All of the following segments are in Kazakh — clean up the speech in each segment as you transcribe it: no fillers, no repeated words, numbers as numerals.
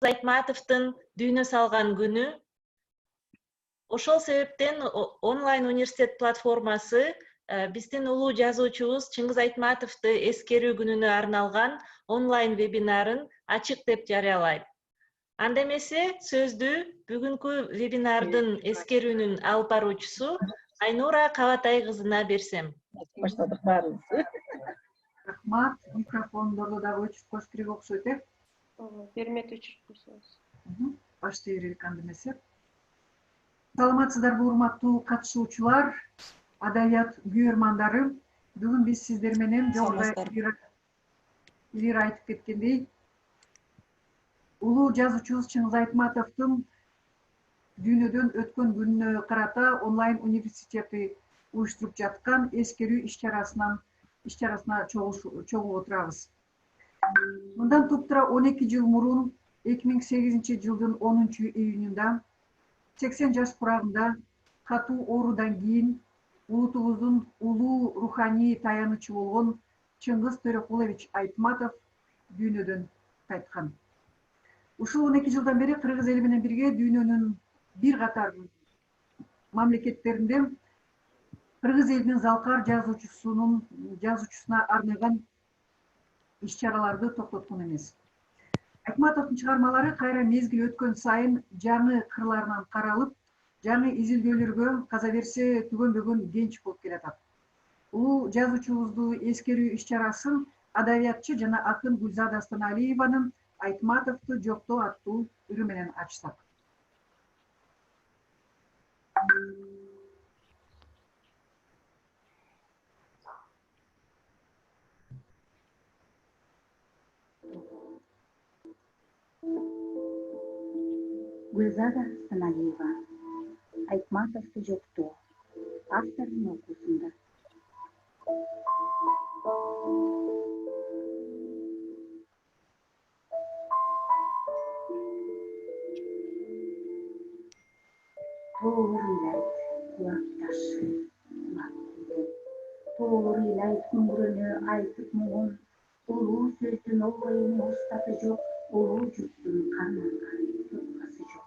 Айтматовдун дүйнө салган күнү. Ошол себептен онлайн университет платформасы биздин улуу жазуучубуз Чыңгыз Айтматовду эскерүү күнүнө арналган онлайн вебинарын ачык деп жарыялайт. Анда эмесе сөздү бүгүнкү вебинардын эскерүүнүн алып баруучусу Айнура Кабатай кызына берсем. Баштадык баарыбыз. Рахмат, микрофондорду дагы өчүрүп коюш керек окшойт, э? Бермет өчүрүп койсоңуз. Баштай берелик анда эмесе. Саламатсыздарбы, урматтуу катышуучулар, адабият күйөрмандары. Бүгүн биз сиздер менен жогоруда Элира айтып кеткендей, улуу жазуучубуз Чыңгыз Айтматовдун дүйнөдөн өткөн күнүнө карата онлайн университети уюштуруп жаткан эскерүү иш-чарасына чогулуп отурабыз. Мындан туптура 12 жыл мурун 2008 жылдын 10 июнунда 80 жаш курагында катуу оорудан кийин улутубуздун улуу руханий таянычы болгон Чыңгыз Төрөкулович Айтматов дүйнөдөн кайткан. Ушул 12 жылдан бери кыргыз эли менен бирге дүйнөнүн бир катар мамлекеттеринде кыргыз элинин залкар жазуучусуна арнаган иш-чараларды токтоткон эмес. Айтматовдун чыгармалары кайра мезгил өткөн сайын жаңы кырларынан каралып, жаңы изилдөөлөргө каза берсе түгөнбөгөн кенч болуп келатат. Улуу жазуучубузду эскерүү иш-чарасын адабиятчы жана акын Гүлзада Астаналиеванын Айтматовду жоктоо аттуу үрү менен ачсак. Гүлзада Астаналиева, Айтматовду жоктоо, автордун окуусунда. Тоолор ыйлайт, кулак ташы, кулак тийген. Тоолор ыйлайт күңгүрөнү айтып муңун, улуу сөздүн олбойуну устаты жок, улуу журттун карманган туткасы жок.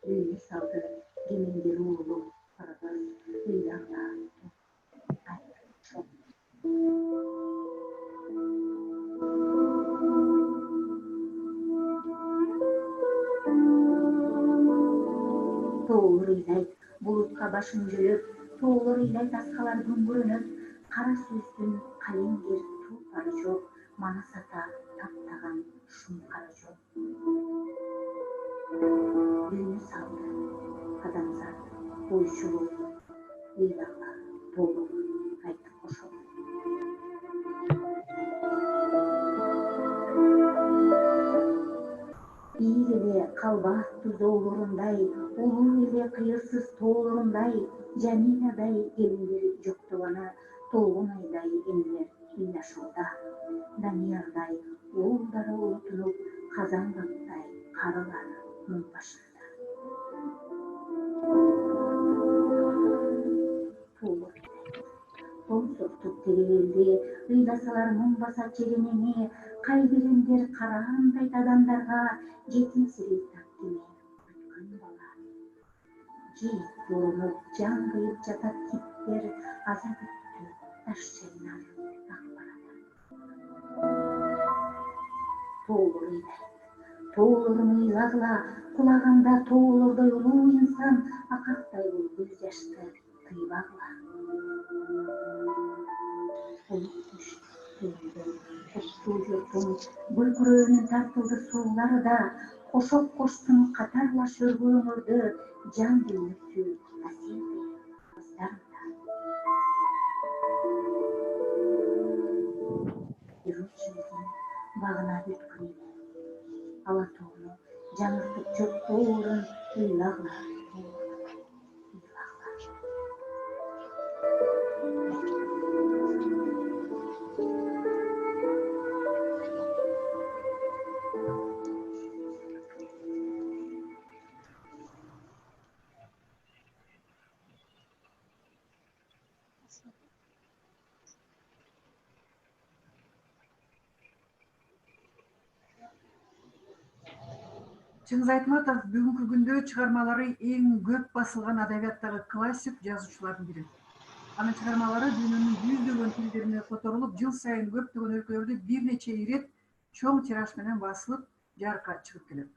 Дүйнө салды кемеңгер уулу, кыргыз ыйларда айтып. Тоолор ыйлайт, булутка башын жөлөп, тоолор ыйлайт аскалар күңгүрөнөп, кара сөздүн калемгер тулпары жок, манас ата таптаган шумкары жок. Дүйнө салды, адамзат бойчулук, ыйлага толук айтып кошот. Ийил эле калбаттуу зоолорундай, улуу эле кыйырсыз тоолорундай, Жаминадай келиндер жоктогона, толгон айдай энелер ыйлашууда. Даниярдай уулдары улутунуп, Казанбаптай карылар муң башында. Тоңсоктуп тегелди, ыйласалар муң басат жеренене, кайбирендер караандайт адамдарга, жетимсирей тактиме өткөн бала. Жийип булунуп, жан кыйып жатат типтер, азап өттү, таш чайнап так барат. Тоолор ыйлайт, тоолорун ыйлагыла, кулаганда тоолордой улуу инсан, акактай бул көз жашты тыйбагыла. Улук түш түйүндөн, коштуу журтун, бөлкүрөөнүн тартылды суулары да, кошоп коштун катарлаш өргө өңөрдө, жан дүлмүктүү асилдей кыздарында. Иручимизин багына бүткүн эле, ала тоону жаңыртып жок тоолорун ыйлагыла. Чыңгыз Айтматов бүгүнкү күндө чыгармалары эң көп басылган адабияттагы классик жазуучулардын бири. Анын чыгармалары дүйнөнүн жүздөгөн тилдерине которулуп, жыл сайын көптөгөн өлкөлөрдө бир нече ирет чоң тираж менен басылып, жарыкка чыгып келет.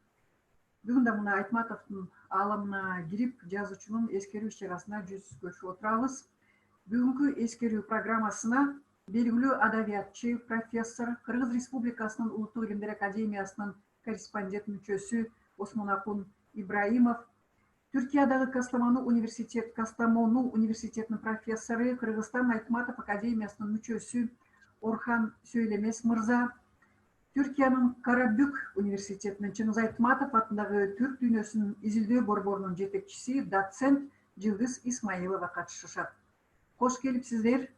Бүгүн да мына Айтматовдун ааламына кирип, жазуучунун эскерүү иш-чарасына жүзгөшүп отурабыз. Бүгүнкү эскерүү программасына белгилүү адабиятчы, профессор, Кыргыз Республикасынын Улуттук илимдер академиясынын корреспондент мүчөсү Осмонакун Ибраимов, Түркиядагы Кастамону университетинин профессору, Кыргызстан Айтматов академиясынын мүчөсү Орхан Сөйлемес мырза, Түркиянын Карабүк университетинин Чыңгыз Айтматов атындагы Түрк дүйнөсүнүн изилдөө борборунун жетекчиси, доцент Жылдыз Исмаилова катышышат. Кош келипсиздер.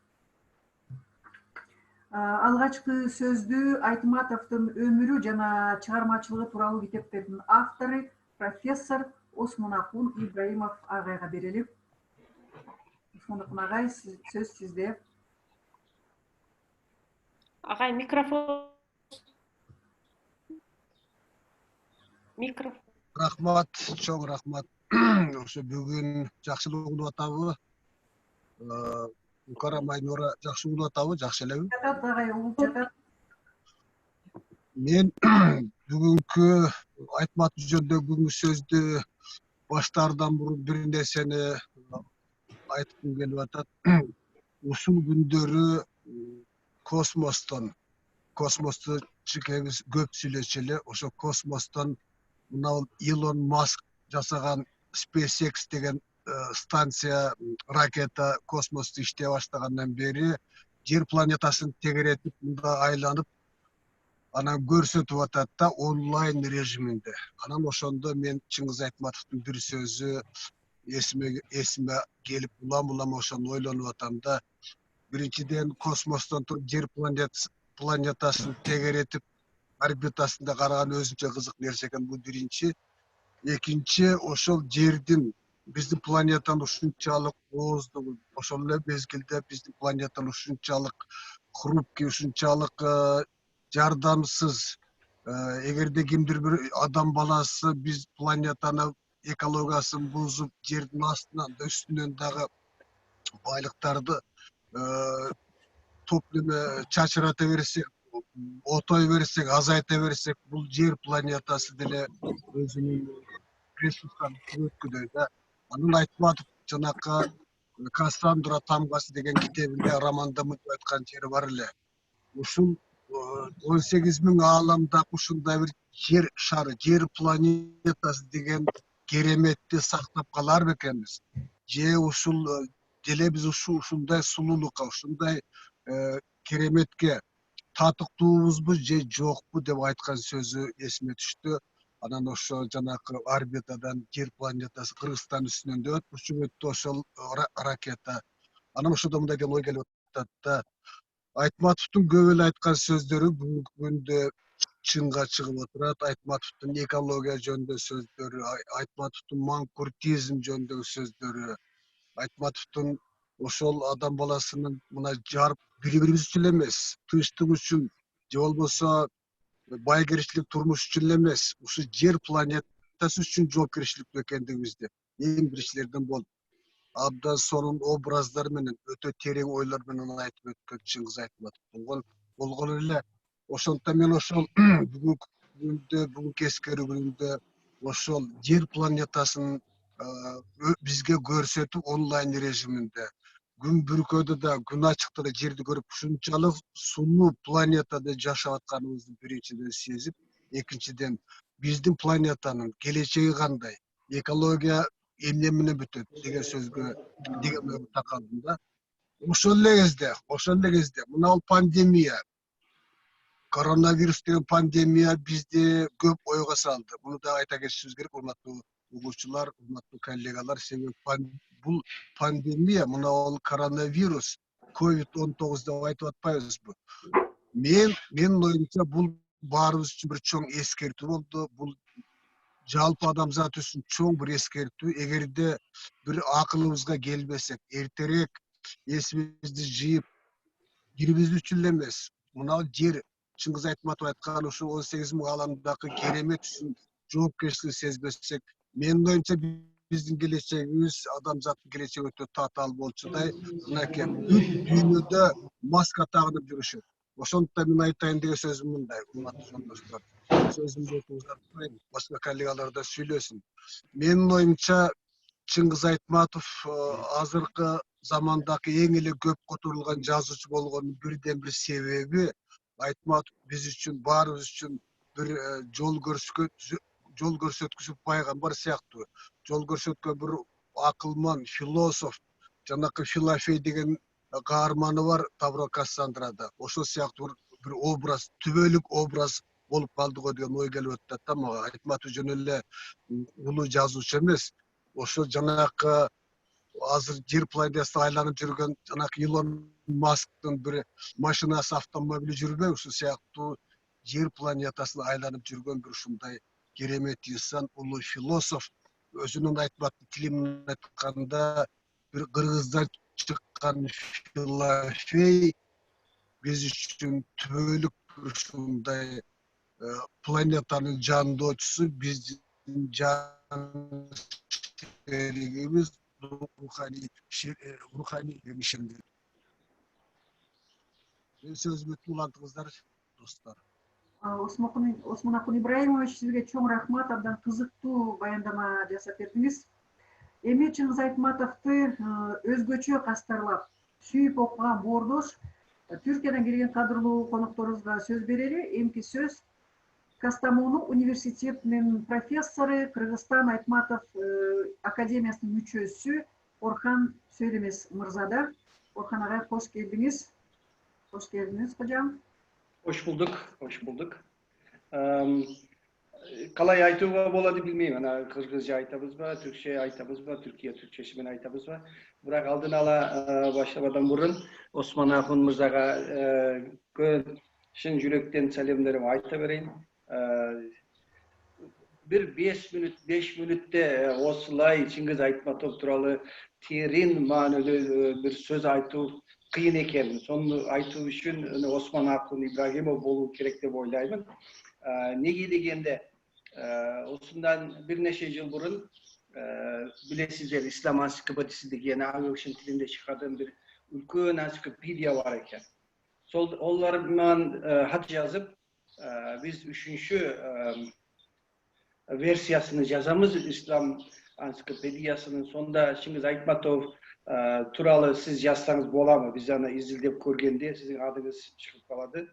Алгачкы сөздү Айтматовдун өмүрү жана чыгармачылыгы тууралуу китептердин автору, профессор Осмонакун Ибраимов агайга берели. Осмонакун агай, сөз сизде. Агай, микрофон. Рахмат, чоң рахмат. Ошо бүгүн жакшы угулуп атабы? Карамай Нура жакшы угулуп атабы? Жакшы элеби? Жатат агай, угулуп жатат. Мен бүгүнкү Айтматов жөнүндө бүгүнкү сөздү баштаардан мурун бир нерсени айткым келип атат. Ушул күндөрү космосту чыкебиз көп сүйлөшөлү. Ошо космостон мына Илон Маск жасаган SpaceX деген станция, ракета космосту иштей баштагандан бери жер планетасын тегеретип, мында айланып, анан көрсөтүп атат да онлайн режиминде. Анан ошондо мен Чыңгыз Айтматовдун бир сөзү эсиме келип, улам ошону ойлонуп атам да. Биринчиден космостон туруп жер планетасын тегеретип, орбитасында караган өзүнчө кызык нерсе экен, бул биринчи. Экинчи, ошол жердин биздин планетанын ушунчалык ооздугун, ошол эле мезгилде биздин планетанын ушунчалык хрупкий, ушунчалык жардамсыз. Эгерде кимдир бир адам баласы биз планетаны экологиясын бузуп, жердин астынан да үстүнөн дагы байлыктарды топлеме чачырата берсек, отой берсек, азайта берсек, бул жер планетасы деле өзүнүн ресурстарын өткүдөй да. Анын Айтматов жанакы Кассандра тамгасы деген китебинде, романда мынтип айткан жери бар эле. Ушул 18.000 ааламда ушундай бир жер шары, жер планетасы деген кереметти сактап калар бекенбиз. Же ушул деле биз ушундай сулуулукка, ушундай кереметке татыктуубузбу же жокпу деп айткан сөзү эсиме түштү. Анан ошо жанакы орбитадан жер планетасы Кыргызстан үстүнөн да өтүп өттү ошол ракета. Анан ошодо мындай ой келип атат да. Айтматовдун көп эле айткан сөздөрү бүгүнкү күндө чынга чыгып отурат. Айтматовдун экология жөнүндө сөздөрү, Айтматовдун манкуртизм жөнүндөгү сөздөрү, Айтматовдун ошол адам баласынын мына жарып бири-бирибиз үчүн эмес, тынчтык үчүн же болбосо байгерчилик турмуш үчүн эле эмес, ушу жер планетасы үчүн жоопкерчиликтүү экендигибизди эң биринчилерден болуп, абдан сонун образдар менен, өтө терең ойлор менен айтып өткөн Чыңгыз Айтматов болгон эле. Ошондуктан мен ошол бүгүнкү күндө, бүгүнкү эскерүү күнүндө ошол жер планетасын бизге көрсөтүп онлайн режиминде, күн бүркөдө да, күн ачыкта да жерди көрүп, ушунчалык сулуу планетада жашап атканыбызды биринчиден сезип, экинчиден биздин планетанын келечеги кандай, экология эмне менен бүтөт деген сөзгө деген такалдым да. Ошол эле кезде мына бул пандемия, коронавирус деген пандемия бизди көп ойго салды. Муну да айта кетишибиз керек, урматтуу угуучулар, урматтуу коллегалар, себеби бул пандемия, мына ол коронавирус, COVID-19 деп айтып атпайбызбы? Менин оюмча бул баарыбыз үчүн бир чоң эскертүү болду. Бул жалпы адамзат үчүн чоң бир эскертүү. Эгерде бир акылыбызга келбесек, эртерээк эсибизди жыйып, бирибиз үчүн эле эмес, мына жер, Чыңгыз Айтматов айткан ушул 18.000 ааламдагы керемет үчүн жоопкерчилик сезбесек, менин оюмча биздин келечегибиz, адамзаттын келечеги өтө татаал болчудай, мынакей бүт дүйнөдө маска тагынып жүрүшөт. Ошондуктан мен айтайын деген сөзүм мындай, урматтуу жолдоштор. Сөзүмдү узартпайын, башка коллегалар да сүйлөсүн. Менин оюмча Чыңгыз Айтматов азыркы замандагы эң эле көп которулган жазуучу болгонун бирден бир себеби Айтматов биз үчүн, баарыбыз үчүн бир жол көрсөткүчү пайгамбар сыяктуу. Жол көрсөткөн бир акылман, философ, жанакы Филофей деген каарманы бар Тавро Кассандрада. Ошол сыяктуу бир образ, түбөлүк образ болуп калды го деген ой келип атат да мага. Айтматов жөн эле улуу жазуучу эмес. Ошо жанакы азыр жер планетасына айланып жүргөн жанакы Илон Масктын бир машинасы, автомобили жүрбөй, ушул сыяктуу жер планетасына айланып жүргөн бир ушундай керемет инсан, улуу философ, өзүнүн Айтматов тили менен айтканда бир кыргыздан чыккан Филофей биз үчүн түбөлүк ушундай планетанын жандоочусу, биздин жан шеригибиз, руханий ишендир. Мен сөзүмдү улантыңыздар, достор. Осмон Акун Ибраимович, сизге чоң рахмат, абдан кызыктуу баяндама жасап бердиңиз. Эми Чыңгыз Айтматовду өзгөчө кастарлап сүйүп окуган боордош Түркиядан келген кадырлуу конокторубузга сөз берели. Эмки сөз Кастамону университетинин профессору, Кыргызстан Айтматов академиясынын мүчөсү Орхан Сөйлемес мырзада. Орхан агай, кош келдиңиз. Кош келдиңиз, кожам. Hoş bulduk, hoş bulduk. Kalay aytууга болот билбейм. Ана кыргызча айтабыз ба, түркче айтабыз ба, Түркия түркчеси менен айтабыз ба. Бирок алдын ала баштабадан мурун Осмон Акун мырзага чын жүрөктөн салемдеримди айта берейин. Bir 5 мүнөттө осулай Чыңгыз Айтматов тууралуу терең маанилүү bir сөз айтуу кыйын экен. Сону айтуу үчүн Осмон Акун Ибрагимов болуу керек деп ойлоймун. Неге дегенде, осундан бир нече жыл мурун билесиздер, Ислам энциклопедиясы деген ағылшын тилинде чыккан бир үлкөн энциклопедия бар экен. Сол олар менен хат жазып, биз 3-чү версиясыны жазамыз Ислам энциклопедиясынын. Сонда Чыңгыз Айтматов тууралуу сиз жазсаңыз боламы? Биз аны изилдеп көргенде сиздин адыңыз чыгып калады.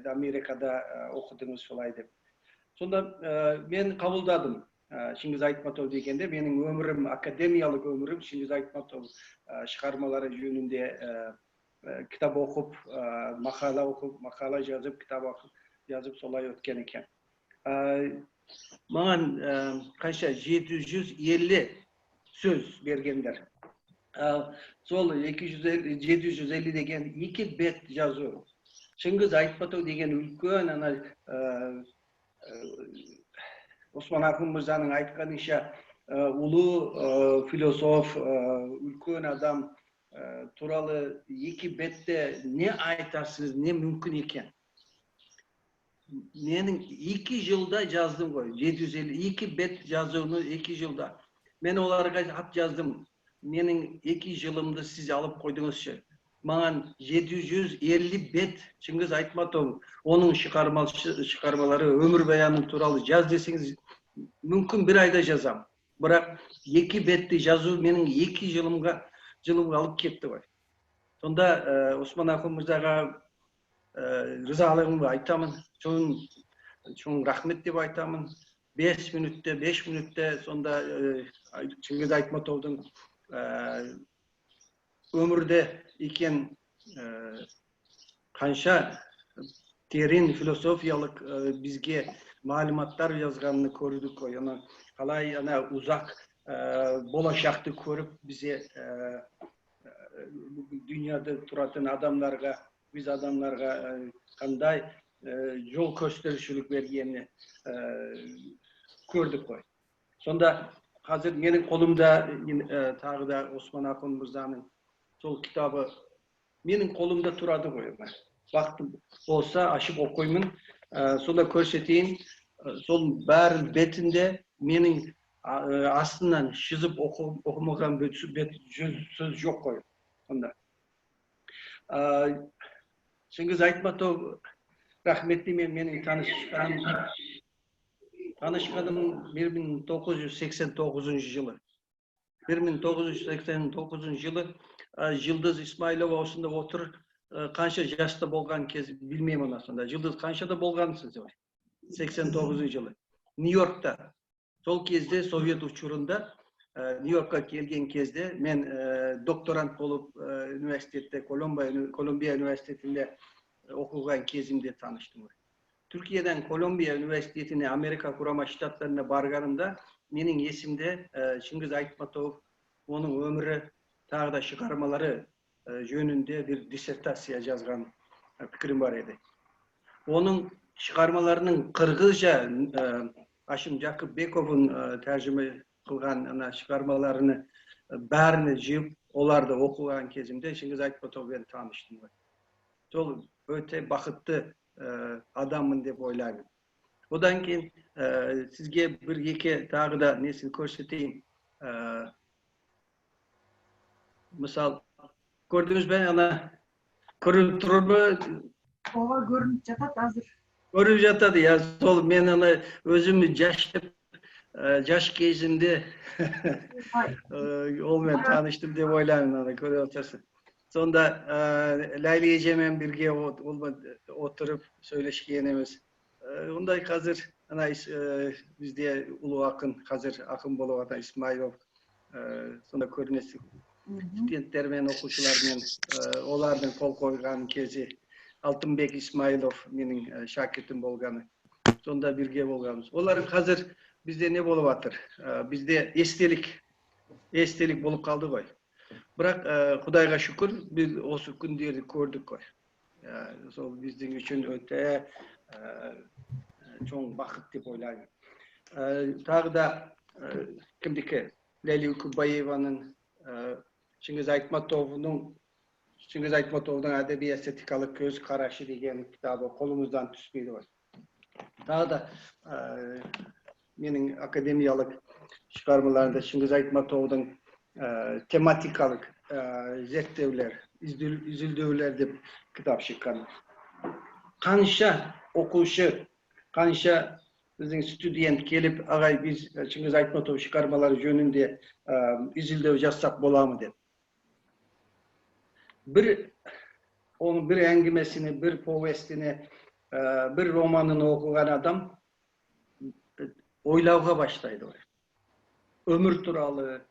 Америкада окудуңуз солай деп. Сонда мен кабылдадым. Чыңгыз Айтматов дегенде менин өмүрүм, академиялык өмүрүм Чыңгыз Айтматов чыгармалары жөнүндө китап окуп, макала жазып, китап жазып солай өткөн экен. Маған қанша 750 сөз бергендер. Сол 750 деген 2 бет жазу. Чыңгыз Айтматов деген үлкөн, Осмон Акун мырзанын айтканынча улуу философ, үлкөн адам тууралуу 2 бетте не айтасыз, не мүмкүн экен. Менің 2 жылда жаздым ғой, 752 бет жазуunu 2 жылда. Мен оларға хат жаздым. Менің 2 жылымды сіз алып қойдыңызшы. Маған 750 бет Чыңгыз Айтматов, оның шығармалары, өмір баяны туралы жаз десеңіз, мүмкін 1 айда жазам. Бірақ 2 бетті жазу менің 2 жылымға алып кетті ғой. Сонда Осмон Акун мырзаға ризалығымды айтамын. Чоң рахмет деп айтамын. 5 мүнөттө сонда Чыңгыз Айтматовдун өмүрдө экен канча терең философиялык бизге маалыматтар жазганын көрдүк кой. Калай узак болочакты көрүп бизе дүйнөдө туратын адамдарга, биз адамдарга кандай жол көстөрүүчүлүк бергенин көрдүк кой. Сонда азыр менин колумда тагы да Осмон Акун мырзанын сол китабы менин колумда турады кой. Вакыт болса ачып окуймун. Сонда көрсөтейин. Sol bәрін бетinde mening астынан шызып оқымаған сөз жоқ қой. Сонда. Чыңгыз Айтматов рахметli менің танышқаным 1989 жылы. 1989 жылы Жылдыз Исмайлова осында отыр. Қанша жаста болған кез білмеймін оны сонда. Жылдыз қаншада болғансыз? 89 жылы. Нью-Йоркта. Сол кезде Совет учурунда Нью-Йоркка келген кезде мен докторант болып университетте Колумбия университетінде оқыған кезімде таныштым. Түркиядан Колумбия университетіне Америка Құрама Штаттарына барғанымда менің есімде Чыңгыз Айтматов, оның өмірі, тағы да шығармалары жөнінде бір диссертация жазған пікірім бар еді. Оның шығармаларының қырғызша Ашым Жақыпбековың тәржіме қылған шығармаларыны бәріні жиып, оларды оқыған кезімде Чыңгыз Айтматовпен таныштым. Сол өте бақытты адаммын деп ойлаймын. Одан кейін сізге бір-екі тағы да несін көрсетейін. Мысал, көрдіңіз бе, көріп тұрыр ма? Ооба, көрініп жатат азыр. Көріп жатады, я сол мен өзім жаш кезімде олмен таныштым деп ойлаймын, көріп отырсың. Сонда Ләйлі ежемен бірге отырып сөйлескеніміз. Ондай қазір бізде ұлы ақын, қазір ақын болып ата Исмайлов, сонда көрінесің. Студенттермен, оқушылармен, олардың қол қойған кезі. Алтынбек Исмайлов менің шәкіртім болғаны. Сонда бірге болғанымыз. Олар қазір бізде не болып жатыр? Бізде естелік болып қалды ғой. Бірақ Құдайға шүкір, біз осы күндерді көрдік қой. Сол біздің үшін өте чоң бақыт деп ойлаймын. Тағы да кімдікі? Ләйлі Үкібаеваның Чыңгыз Айтматовдың әдеби эстетикалық көз қарашы деген кітабы қолымыздан түспейді ғой. Тағы да менің академиялық шығармаларында Чыңгыз Айтматовдың тематикалық зерттеулер, изилдөөлөр деп кітап шыққан. Қанша оқушы, қанша біздің студент келіп, ағай біз Чыңгыз Айтматов шығармалары жөнінде изилдөө жазсақ боламы деп. Оның бір әңгімесіне, бір повестіне, бір романын оқыған адам ойлауға баштайды. Өмір туралы,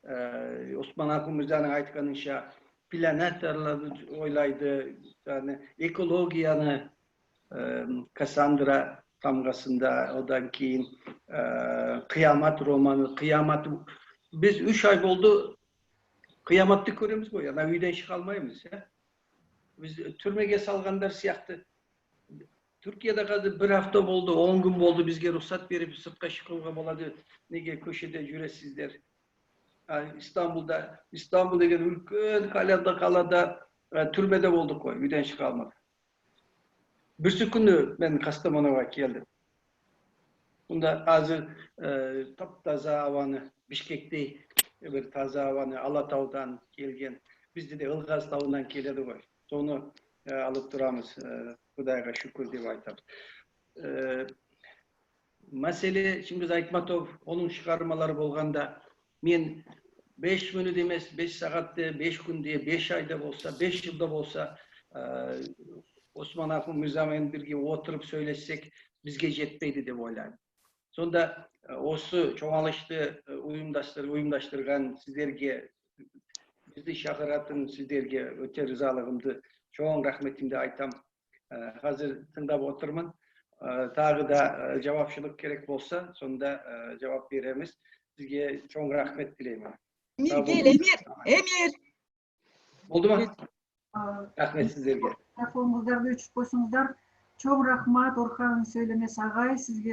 Осман Акунмырзаның айтқанынша, планеталарды ойлайды, экологияны, Кассандра тамғасында, одан кейін қиямат романы, біз 3 ай болды қияматты көреміз ғой, үйден шыға алмаймыз. Біз түрмеге салғандар сияқты. Түркияда қазір 1 hafta болды, 10 күн болды, бізге рұқсат беріп, сыртқа шығуға болады, неге көшеде жүресіздер. Истанбул деген үлкен қалада түрмеде болдық қой, үйден шыға алмадық. Бірсі күні мен Кастамонуға келдім. Онда азыр тап-таза ауаны, Бишкектей бір таза ауаны Алатаудан келген. Бізде де Ылғаз тауынан келеді ғой. Соны алып тұрамыз, Құдайға шүкір деп айтамыз. Мәселе Чыңгыз Айтматов, оның шығармалары болғанда, мен 5 минут емес, 5 сағатте, 5 күнде, 5 айда болса, 5 жылда болса, Осман Акунмырзамен бірге отырып сөйлессек, бізге жетпейді деп ойлаймын. Сонда осы жоғалышты ұйымдаштырған сіздерге, бізді шақыратын сіздерге өте ризалығымды, чоң рахметімді айтам. Қазір тыңдап отырмын. Тағы да жауапшылық керек болса, сонда жауап береміз. Сізге чоң рахмет тілеймін. Эмир! Болды ма? Рахмет сіздерге. Телефоныңыздарды өчүп қойсыңыздар. Чоң рахмат, Орхан сөйлемес ағай, сізге...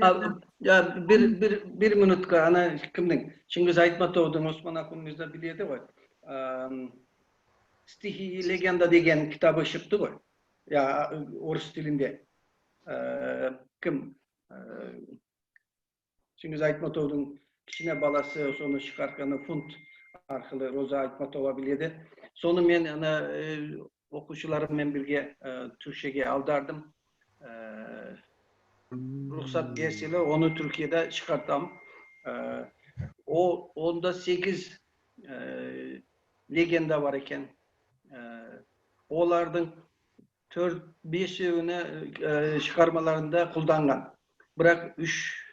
Bir minutқа, кімнің? Чыңгыз Айтматовдың Осман Акунмырза біледі ғой. Стихи и легенда деген кітабы шықты ғой. Орыс тілінде. Кім? Çingiz Aytmatov'un kişine balası sonu çıkartkanı Funt arkalı Roza Aytmatova biledi. Sonu men ana okuşularımla birge Türkçe'ye aldardım. Ruhsat berseler onu Türkiye'de çıkartam. Onda 8 legenda var iken olardan 4-5'ine çıkarmalarında kullangan. Bırak 3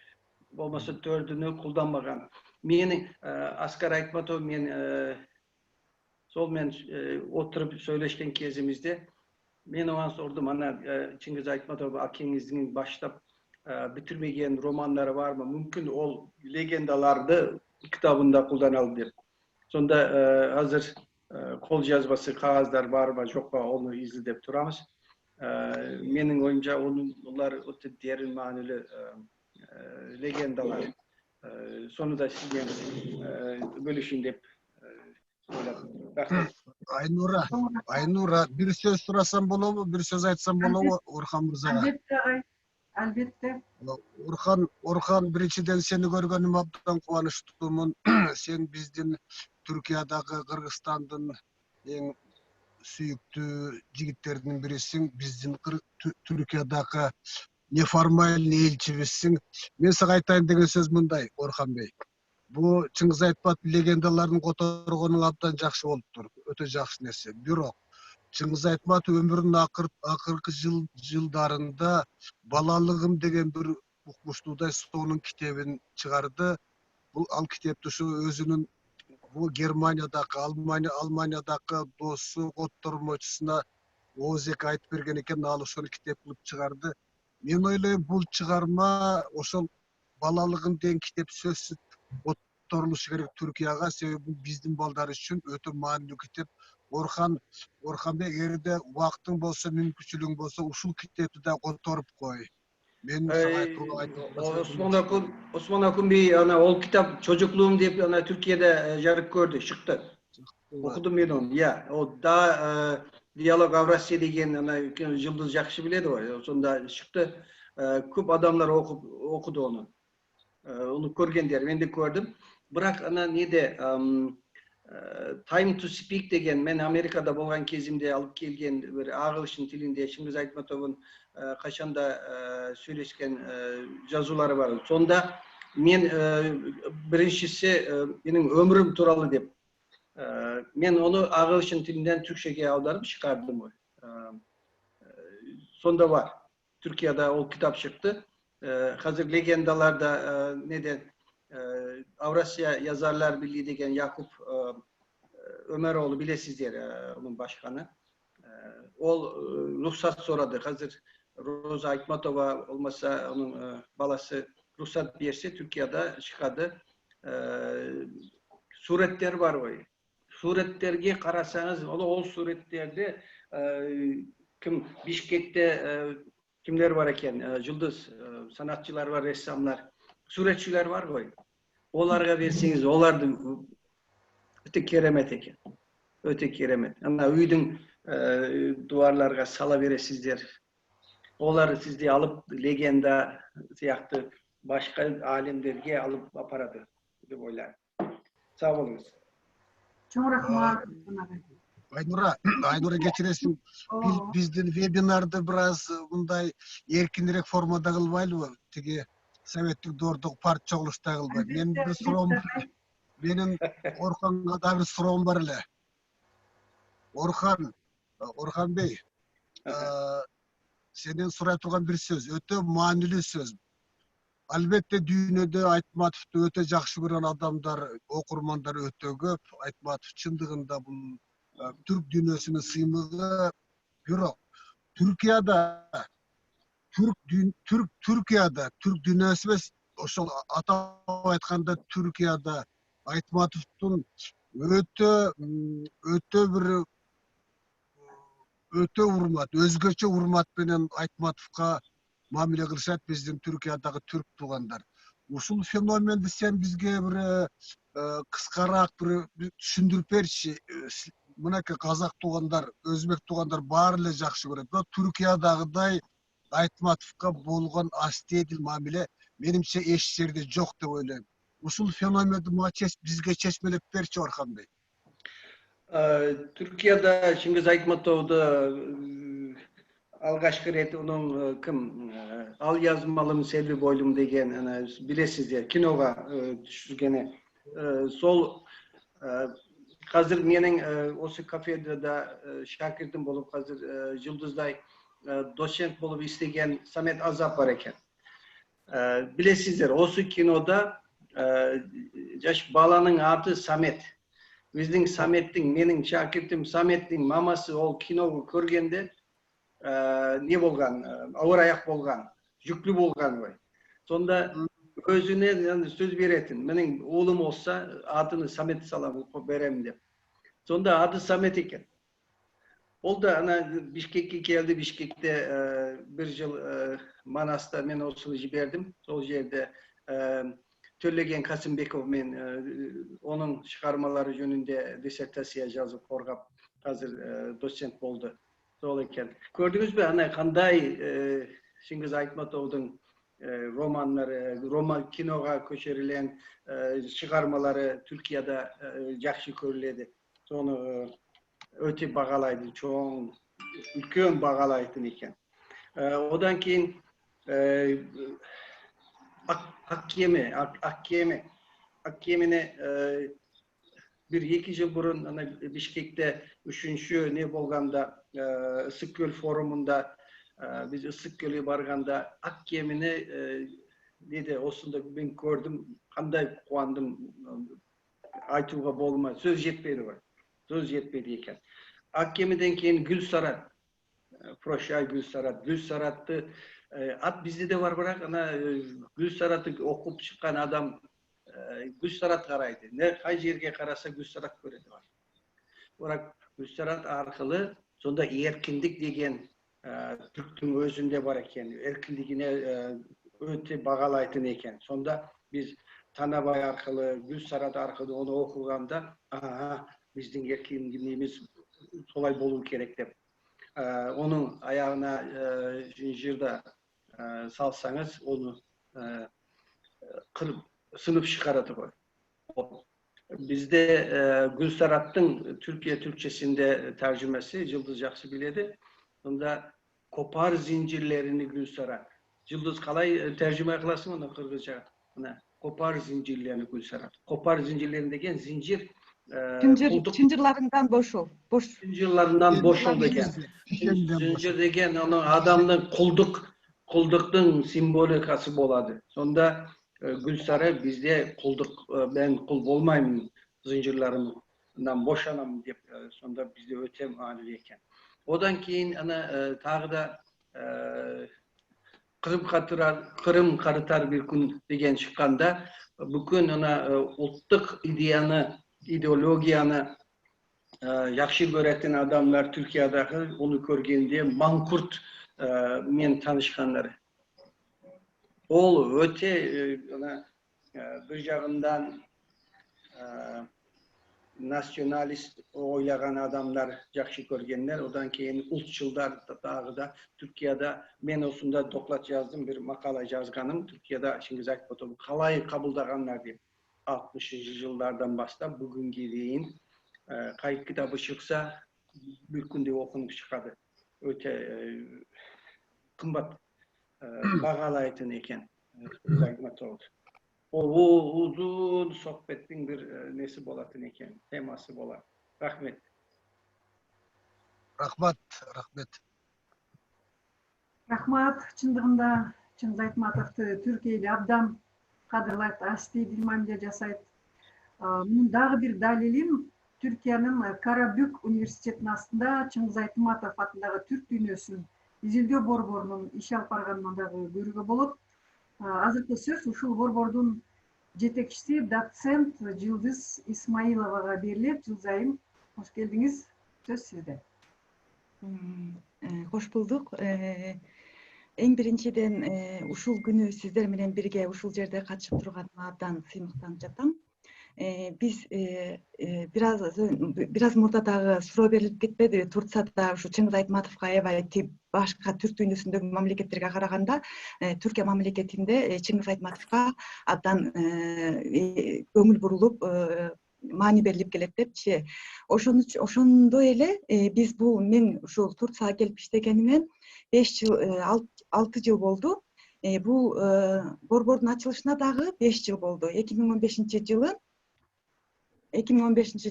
olmasa 4'ünü kullanmagan. Meni Askar Aytmatov sol men oturup söyleşken kezimizde men ona sordum ana Çingiz Aytmatov akengizin başlap bitirmegen romanları var mı? Mümkün ol legendalarda kitabında kullanalım dep. Sonda hazır kol yazması kağızlar var mı yok mu onu izleyip turamız. Menin oyunca onlar öte derin manili legendalar. Sonunda sizden bölüşün dep Aynura bir söz sorasam bolo mu, bir söz aytsam bolo mu Orhan Mırzaga? Albatta agay, albatta. Orhan birinciden seni görgөнüm abdan kuvanычтымын. Sen bizdin Türkiye'dagi Kırgızstandın en süyüktü jigitlerinin birisin. Bizdin Türkiye'dagi neformal elçibizsin. Men sağa aytayın degen söz mындай, Orhan Bey. Bu Çingiz Aytmatov legendalarını kotorgonun abdan jakşı boluptur. Öte jakşı nerse. Bирок Çingiz Aytmatov ömrünün akırkı yıllarında balalığım degen bir ukmuşluğuday sonun kitabını çıkardı. Bu al kitapta şu özünün bu Germanya'daki, Almanya'daki dostu, otturmacısına Ozek ayıp bergen eken alıp şonu kitap kılıp çıkardı. Men oylayım bu çıkarma oşol balalığım degen kitap sözsüz otturuluş gerek Türkiye'ga, sebebi bu bizdin balдар üçün öte manilүү kitap. Orhan Bey erde vaktın bolsa, mümkünçülüğün bolsa uşul kitapты da kotorup koy. Men Osman Akun bir ana ol kitap çocukluğum deyip ana Türkiye'de jarık gördü, çıktı. Okudum ben onu. Ya o da Diyalog Avrasya degen ana Yıldız jakşı biledi o. Sonda çıktı. Köp adamlar okudu onu. Onu görgenler, ben de gördüm. Bırak ana nede Time to Speak degen men Amerika'da bolgan kezimde alıp kelgen bir ağılışın tilinde Çingiz Aytmatov'un kaçanda söyleşken жазуулары var. Sonda men birincisi benim ömrüm turalı dep men onu ağılışın tilinden Türkçe'ye audarıp çıkardım. Sonda var. Türkiye'de o kitap çıktı. Hazır legendalarda neden Avrasya Yazarlar Birliği degen Yakup Ömeroğlu bilesizler onun başkanı. O ruhsat soradı. Hazır Roza Aytmatova olmasa onun balası ruhsat berse Türkiye'de çıkadı. Suretler var o. Suretlerge karasanız o suretlerde kim Bişkek'te kimler var eken yıldız sanatçılar var, ressamlar, suretçiler var o. Olarga verseniz olardı öte keremet eken. Öte keremet. Ama uydun duvarlarga sala veresizler. Olar sizde alıp legenda siyahtı başka alemlerge alıp aparadı. Dep oylar. Sağ olunuz. Çok rahmat. Aynura geçiresin. Bizdin webinarda biraz bunday erkinirek formada kılbaylı mı? Tigi Sovetlik Doğruluk Parti Çoğuluş'ta kılbaylı. Men bir sorum, benim Orhan'a da bir sorum var ile. Orhan Bey, senin soraya turgan bir söz, öte manilүү söz. Albatta dünyada Aytmatov'tu öte jakşı gören adamlar, okurmanlar öte köp. Aytmatov çındığında bu Türk dünyasının sıymığı bürok. Türk dünyası ve oşol atap aytkanda Türkiye'de Aytmatov'tun öte urmat, özgöçe urmat menen Aytmatov'ga mamile kılışat bizdin Türkiye'deki Türk tuğanlar. Uşul fenomendi sen bizge bir kıskarak bir düşündürüp berçi. Mınaki Kazak tuğanlar, Özbek tuğanlar barıla jakşı görüp. Türkiye'dagıday Aytmatov'ga bolgan astedil mamile Menimçe eş yerde жоқ деп ойлойм. Ушул феноменди бизге чечмелеп берчи Орхан Бey. Türkiye'de Çingiz Aytmatov'da algaçkı reti onun kim al yazmalım Selvi Boylum degen bilesiz ya kinoga düşürgeni sol hazır menin osu kafede da şakirtim bolup hazır Yıldızday doçent bolup istegen Samet Azap var eken. Bilesizler osu kinoda yaş balanın adı Samet. Bizдің Samet'tin, menin şakirtim Samet'tin maması ol kinogu körgende ne bolgan, ağır ayak bolgan, yüklü bolgan var. Sonda özüne yani söz beretin. Menin oğlum olsa adını Samet salam berem dep. Sonda adı Samet eken. Ol da ana Bişkek'e geldi. Bişkek'te bir yıl Manas'ta men osunu jiberdim. Sol yerde Töllegen Kasımbekov men onun çıkarmaları yönünde disertasiya yazıp korgap hazır doçent boldu. Sol eken. Gördünüz mü ana kanday Çingiz Aytmatov'dun romanları, kinoga köçerilen çıkarmaları Türkiye'de jakşı körüledi. Onu öte bağalaydı, çoğun ülkön bağalaydın iken. Odan keyin Akkiyemine bir iki yıl burun Bişkek'te üçüncü ne bolganda Issıkköl forumunda biz Issıkköl'e barganda Akkiyemine dedi osunda ben gördüm kanday kuandım aytuga bolma söz jetpedi var. Söz jetpedi eken. Akkiyemiden keyin Gülsarat Proşay Gülsarat'tı at bizde de var bırak ana Gülsarat'ı okup çıkan adam Gülsarat karaydı. Ne kay yerge karasa Gülsarat göredi var. Bırak Gülsarat arkalı sonda erkinlik degen Türktün özünde var eken. Erkinligine öte bağalaydın eken. Sonda biz Tanabay arkalı, Gülsarat arkalı onu okuganda bizden erkinliğimiz solay bolun gerek dep. Onun ayağına zincirde salsanız onu kırıp sınıf çıkaradı var. Bizde Gülsarat'ın Türkiye Türkçesinde tercümesi Yıldız Jakşı biledi. Onda kopar zincirlerini Gülsarat. Yıldız kalay tercüme kılasın onu Kırgızca. Kopar zincirlerini Gülsarat. Kopar zincirlerini degen zincir Çıncırlarından boş ol. Zincirlerinden boş ol degen. Zincir degen onun adamın kulduk'un simbolikası boladı. Sonda Gülsara bizde kulduk ben kul olmayayım zincirlerimden boşanam deyip sonda bizde ötem haliyken. Odan keyin ana tağı da Kırım karıtar bir gün degen çıkanda bugün ona ultluk ideologiyani yakşı göreten adamlar Türkiye'deki onu görgende mankurt men tanışkanları. Ol öte bir jağından nasyonalist oylagan adamlar jakşı görgenler. Odan keyin ultçıllar da Türkiye'de men osunda doklat yazdım bir makala yazganım. Türkiye'de Çingiz Aytmatov'u kalay kabuldaganlar deyip 60. yıllardan başta bugünkü deyin kayıt kitabı çıksa bir günde okunup çıkadı. Öte kımbat bağalaytın eken Aytmatov. O uzun sohbetin bir nesi bolatın eken, teması bolat. Rahmet. Rahmat. Rahmat, чындыгында Чыңгыз Айтматовду Түркия эле абдан кадырлайт, асти мамиле жасайт. Мунун дагы бир далилим Түркиянын Карабük университетинин астында Чыңгыз Айтматов атындагы Түрк дүйнөсүнүн изилдөө борборунун иш алып барганын дагы көрүүгө болот. Азыркы сөз ушул борбордун жетекчиси доцент Жылдыз Исмаиловага берилет. Жылдыз айым, кош келдиңиз. Сөз сизде. Кош булдук. Эң биринчиден ушул күнү сиздер менен бирге ушул жерде катышып турганыма абдан сыймыктанып жатам. биз бираз мурда дагы суроо берилип кетпедиби, Турцияда ушу Чыңгыз Айтматовго аябай башка түрк дүйнөсүндөгү мамлекеттерге караганда Түркия мамлекетинде Чыңгыз Айтматовго абдан көңүл бурулуп, маани берилип келет депчи. Ошондой эле биз мен ушул Турцияга келип иштегениме 5 жыл, 6 жыл болду. Бул борбордун ачылышына дагы 5 жыл болду. 2015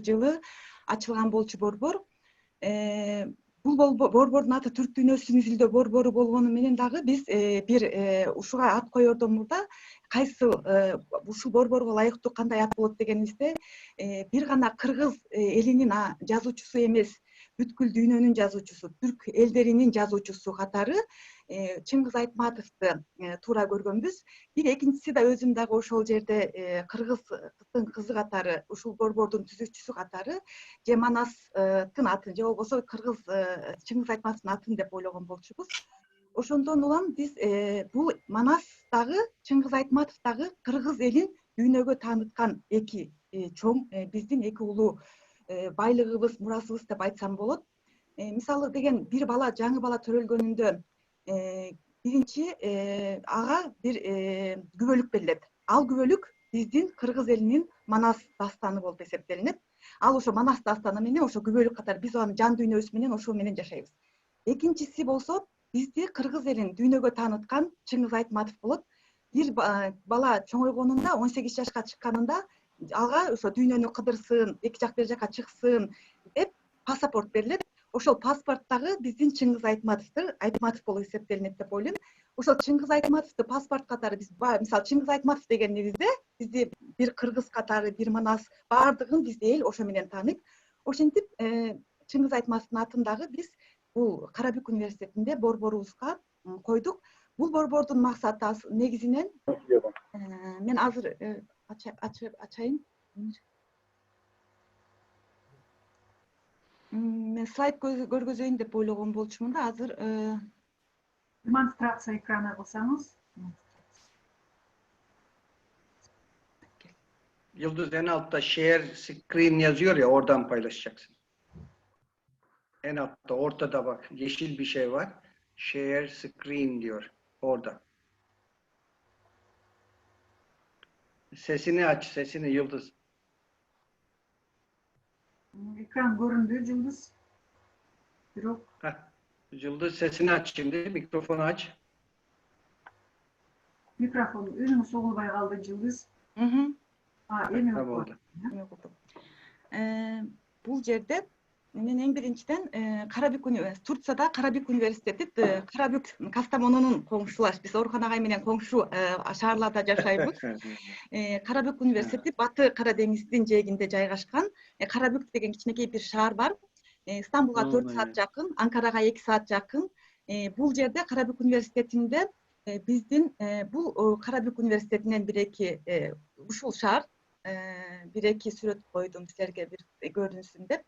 жылы ачылган болчу борбор. Бул борбордун аты Түрк дүйнөсүн изилдөө борбору болгону менен дагы биз бир ушуга ат коердон мурда кайсы ушул борборго ылайыктуу кандай ат болот дегенибизде, бир гана кыргыз элинин жазуучусу эмес, бүткүл дүйнөнүн жазуучусу, түрк элдеринин жазуучусу катары Чыңгыз Айтматовду туура көргөнбүз. Бир экинчиси да өзүм дагы ошол жерде кыргыздын кызы катары, ушул борбордун түзүүчүсү катары же Манастын атын, же болбосо кыргыз Чыңгыз Айтматовдун атын деп ойлогон болчубуз. Ошондон улам биз бул Манас дагы, Чыңгыз Айтматов дагы кыргыз элин дүйнөгө тааныткан эки чоң биздин эки улуу байлыгыбыз, мурасыбыз деп айтсам болот. Мисалы деген бир бала, жаңы бала төрөлгөнүндө биринчи ага бир күбөлүк берилет. Ал күбөлүк биздин кыргыз элинин Манас дастаны болуп эсептелинет. Ал ошо Манас дастаны менен, ошо күбөлүк катары биз анын жан дүйнөбүз менен ошол менен жашайбыз. Экинчиси болсо бизди кыргыз элин дүйнөгө тааныткан Чыңгыз Айтматов болот. Бир бала чоңойгонунда, 18 жашка чыкканында ага ошо дүйнөнү кыдырсын, эки жак бир жака чыксын деп паспорт берилет. Ошол паспорттагы биздин Чыңгыз Айтматов болуп эсептелинет деп ойлойм. Ошол Чыңгыз Айтматовду паспорт катары биз, мисалы Чыңгыз Айтматов дегенибизде бизди бир кыргыз катары, бир Манас, баардыгын бизди эл ошо менен тааныйт. Ошентип Чыңгыз Айтматовдун атын дагы биз бул Карабүк университетинде борборубузга койдук. Бул борбордун максаты негизинен мен азыр ачайын. Мен слайд көргөзөйүн деп ойлогон болчумун да, азыр демонстрация экрана кылсаңыз. Yıldız en altta share screen yazıyor ya, oradan paylaşacaksın. En altta, ortada bak, yeşil bir şey var. Share screen diyor. Orada. Sesini aç, sesini Yıldız. Ekran göründü Yıldız. Бирок Yıldız sesini aç şimdi, mikrofonu aç. Mikrofon өзүң согулбай калды Yıldız. Эми oldu. Бул жерде мен эң биринчиден Турцияда Карабүк университети, Карабүк Кастамонунун коңшулаш, биз Орхон агай менен коңшу шаарларда жашайбыз. Карабүк университети Батый Кара деңиздин жээгинде жайгашкан. Карабүк деген кичинекей бир шаар бар. Стамбулга 4 саат жакын, Анкарага 2 саат жакын. Бул жерде Карабүк университетинде биздин бул Карабүк университетинен бир-эки ушул шаар бир-эки сүрөт койдум силерге бир көрүнсүн деп.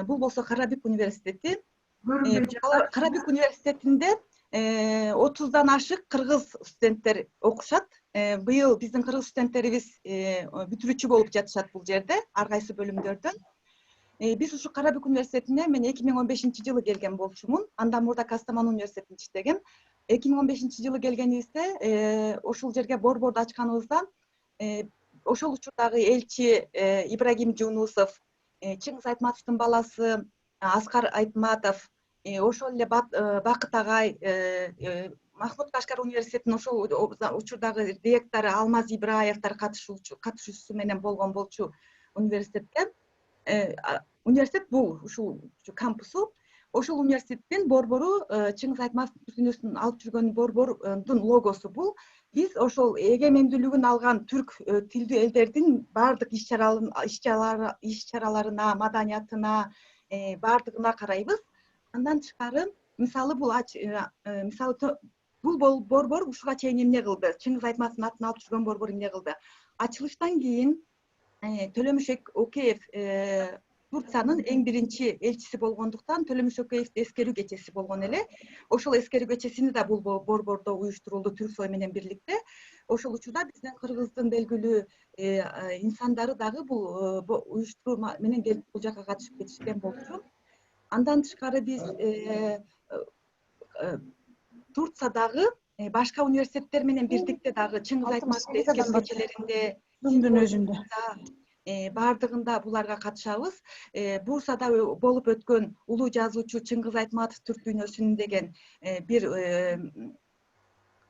Бул болсо Карабүк университети. Карабүк университетинде 30дан ашык кыргыз студенттер окушат. Быйыл биздин кыргыз студенттерибиз бүтүрүүчү болуп жатышат бул жерде, ар кайсы бөлүмдөрдөн. Биз ушу Карабүк университетине мен 2015 жылы келген болчумун. Андан мурда Кастамон университетинде иштегем. 2015 жылы келгенибизде ошол жерге борборду ачканыбызда ошол учурдагы элчи Ибрагим Жунусов, Чыңгыз Айтматовдун баласы Аскар Айтматов, ошол эле Бакыт агай, Махмуд Кашкар университетинин ошол учурдагы ректору Алмаз Ибраевдер катышуусу менен болгон болчу университетке. Университет бул ушул кампусу. Ошол университеттин борбору Чыңгыз Айтматов дүйнөсүн алып жүргөн борбордун логосу бул. Биз ошол эгемендүүлүгүн алган түрк тилдүү элдердин баардык иш-чараларына, маданиятына, баардыгына карайбыз. Андан тышкары, мисалы бул борбор ушуга чейин эмне кылды? Чыңгыз Айтматовдун атын алып жүргөн борбор эмне кылды? Ачылыштан кийин Төлөмүш Океев Турциянын эң биринчи элчиси болгондуктан Төлөмүш Шөкеевди эскерүү кечеси болгон эле. Ошол эскерүү кечесини да бул борбордо уюштурулду Түрксой менен бирликте. Ошол учурда биздин Кыргыздын белгилүү инсандары дагы бул уюштуруу менен келип бул жака катышып кетишкен болчу. Андан тышкары биз Турциядагы башка университеттер менен бирдикте дагы Чыңгыз Айтматовду эскерүү кечелеринде баардыгында буларга катышабыз. Бурсада болуп өткөн улуу жазуучу Чыңгыз Айтматов Түрк дүйнөсүнүн деген бир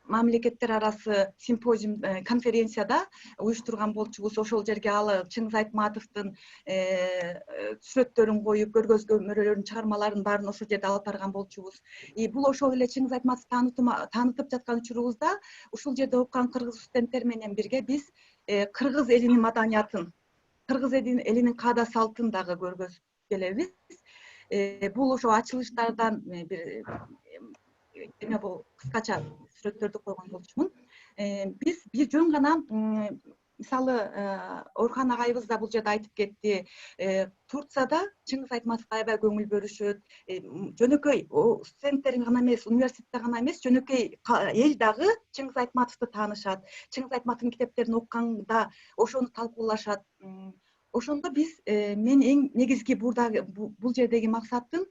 мамлекеттер арасы симпозиум конференцияда уюштурган болчубуз. Ошол жерге ал Чыңгыз Айтматовдун сүрөттөрүн коюп, көргөзмөлөрүн, чыгармаларын баарын ошол жерде алып барган болчубуз. Бул ошол эле Чыңгыз Айтматовду таанытып жаткан учурубузда ушул жерде окуган кыргыз студенттер менен бирге биз кыргыз элинин маданиятын, кыргыз элинин каада салтын дагы көргөзүп келебиз. Бул ошо ачылыштардан бир бул кыскача сүрөттөрдү койгон болчумун. Биз бир жөн гана мисалы Орхан агайыбыз да бул жерде айтып кетти. Турцияда Чыңгыз Айтматовго аябай көңүл бөлүшөт. Жөнөкөй студенттерин гана эмес, университетте гана эмес, жөнөкөй эл дагы Чыңгыз Айтматовду таанышат. Чыңгыз Айтматовдун китептерин окуганда ошону талкуулашат. Ошондо биз мен эң негизги бул жердеги максатым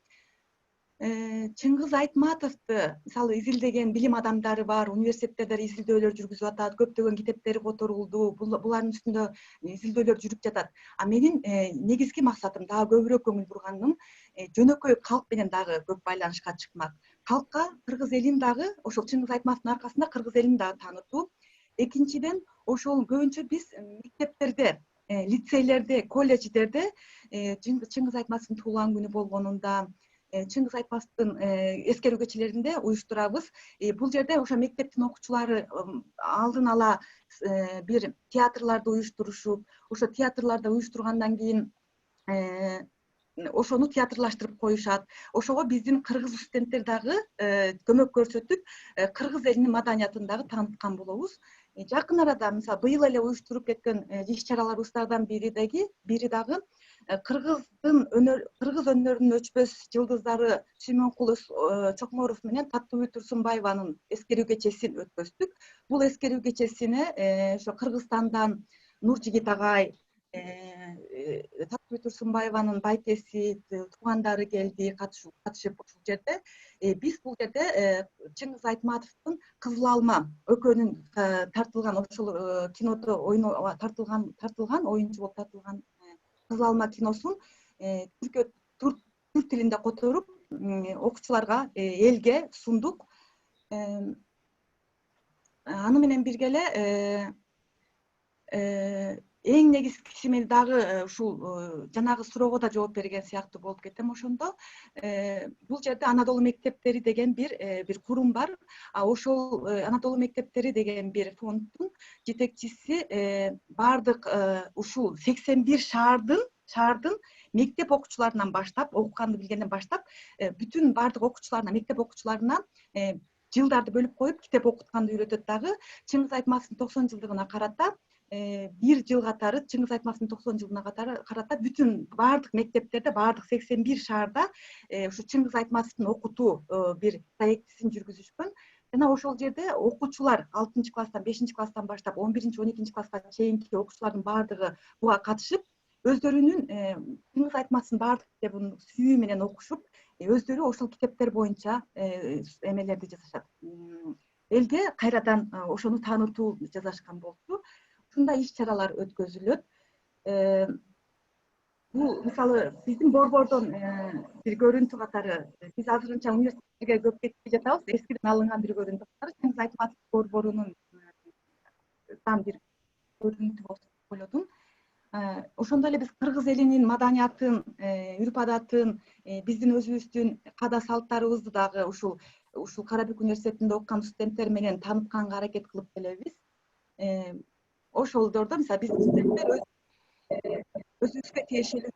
Чыңгыз Айтматовду мисалы изилдеген билим адамдары бар, университеттерде изилдөөлөр жүргүзүп атат, көптөгөн китептери которулду, булардын үстүндө изилдөөлөр жүрүп жатат. Менин негизги максатым дагы көбүрөөк көңүл бурганым жөнөкөй калк менен дагы көп байланышка чыкмак. Калкка кыргыз элин дагы ошол Чыңгыз Айтматовдун аркасында кыргыз элин дагы таанытуу. Экинчиден, ошол көбүнчө биз мектептерде, лицейлерде, колледждерде Чыңгыз Айтматовдун туулган күнү болгонунда, Чыңгыз Айтматовдун эскерүү кечелеринде уюштурабыз. Бул жерде ошо мектептин окуучулары алдын ала бир театрларды уюштурушуп, ошо театрларда уюштургандан кийин ошону театрлаштырып коюшат. Ошого биздин кыргыз студенттер дагы көмөк көрсөтүп, кыргыз элинин маданиятын дагы тааныткан болобуз. Жакын арада, мисалы, быйыл эле уюштуруп кеткен иш-чараларыбыздардан бири дагы кыргыз өнөрүнүн өчпөс жылдыздары Сүймөнкул Чокморов менен Таттыбүй Турсунбаеванын эскерүү кечесин өткөздүк. Бул эскерүү кечесине ошо Кыргызстандан Нуржигит агай, Таттыбүй Турсунбаеванын байкеси, туугандары келди, катышып ушул жерде. Биз бул жерде Чыңгыз Айтматовдун Кызыл алма экөөнүн тартылган, ошол кинодо тартылган оюнчу болуп тартылган Кызыл алма киносун түрк тилинде которуп окуучуларга, элге сундук. Аны менен бирге эле эң негизгиси, мен дагы ушул жанагы суроого да жооп берген сыяктуу болуп кетем ошондо. Бул жерде Анадолу мектептери деген бир курум бар. Ошол Анадолу мектептери деген бир фонддун жетекчиси бардык ушул 81 шаардын мектеп окуучуларынан баштап, окуганды билгенден баштап, бүтүн бардык окуучуларына, мектеп окуучуларына жылдарды бөлүп коюп китеп окутканды үйрөтөт дагы. Чыңгыз Айтматовдун 90 жылдыгына карата бир жыл катары, Чыңгыз Айтматовдун 90 жылдыгына карата бүтүн бардык мектептерде, бардык 81 шаарда ушу Чыңгыз Айтматовдун окутуу бир проектисин жүргүзүшкөн. Жана ошол жерде окуучулар 6 класстан, 5 класстан баштап 11-12 класска чейинки окуучулардын баардыгы буга катышып, өздөрүнүн Чыңгыз Айтматовдун баардык китебин сүйүү менен окушуп, өздөрү ошол китептер боюнча эмелерди жасашат. Элге кайрадан ошону таанытуу жасашкан болчу. Ушундай иш-чаралар өткөзүлөт. Бул мисалы биздин борбордон бир көрүнтү катары, биз азырынча университетке көп кетпей жатабыз. Эскиден алынган бир көрүнтү катары Чыңгыз Айтматов борборунун бир көрүнтү болуп ойлодум. Ошондой эле биз кыргыз элинин маданиятын, үрп адатын, биздин өзүбүздүн каада салттарыбызды дагы ушул Карабük университетинде окуган студенттер менен таанытканга аракет кылып келебиз. Ошолдордо мисалы биздин студенттер өзүбүзгө тиешелүү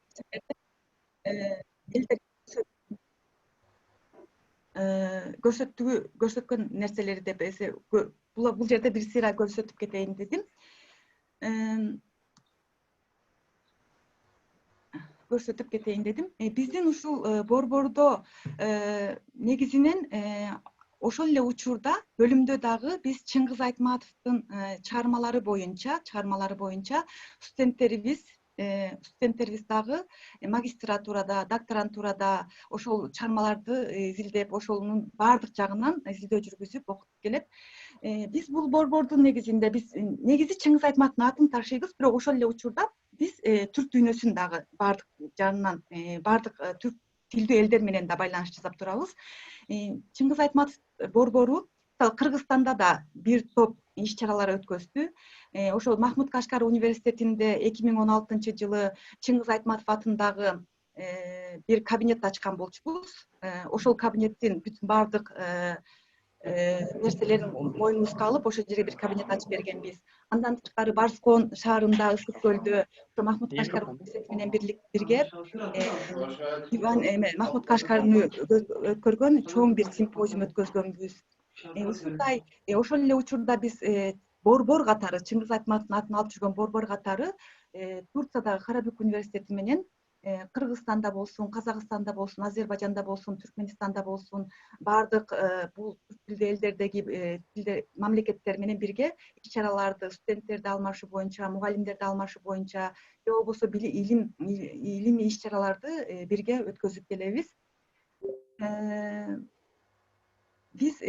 көрсөткөн нерселери деп бул жерде бир сыйра көрсөтүп кетейин дедим. көрсөтүп кетейин дедим. Биздин ушул борбордо негизинен ошол эле учурда бөлүмдө дагы биз Чыңгыз Айтматовдун чыгармалары боюнча студенттерибиз дагы магистратурада, докторантурада ошол чыгармаларды изилдеп, ошонун баардык жагынан изилдөө жүргүзүп окутуп келет. Биз бул борбордун негизинде негизи Чыңгыз Айтматовдун атын ташыйбыз, бирок ошол эле учурда биз түрк дүйнөсүн дагы баардык жагынан, баардык түрк тилдүү элдер менен да байланыш жасап турабыз. Чыңгыз Айтматов борбору Кыргызстанда да бир топ иш чаралар өткөздү. Ошол Махмуд Кашкар университетинде 2016-жылы Чыңгыз Айтматов атындагы бир кабинет ачкан болчубуз. Ошол кабинеттин бүтүн баардык нерселерин мойнубузга алып, ошол жерге бир кабинет ачып бергенбиз. Андан тышкары Барскон шаарында, Ысык көлдө Махмуд Кашкар университети менен бирге Махмуд Кашкарды өткөргөн чоң бир симпозиум өткөзгөнбүз. Ушундай ошол эле учурда биз борбор катары, Чыңгыз Айтматовдун атын алып жүргөн борбор катары Турциядагы Карабük университети менен Кыргызстанда болсун, Казакстанда болсун, Азербайжанда болсун, Түркмөнстанда болсун, баардык бул түрк тилдүү элдердеги мамлекеттер менен бирге иш чараларды, студенттерди алмашуу боюнча, мугалимдерди алмашуу боюнча же болбосо илимий иш чараларды бирге өткөзүп келебиз. Биз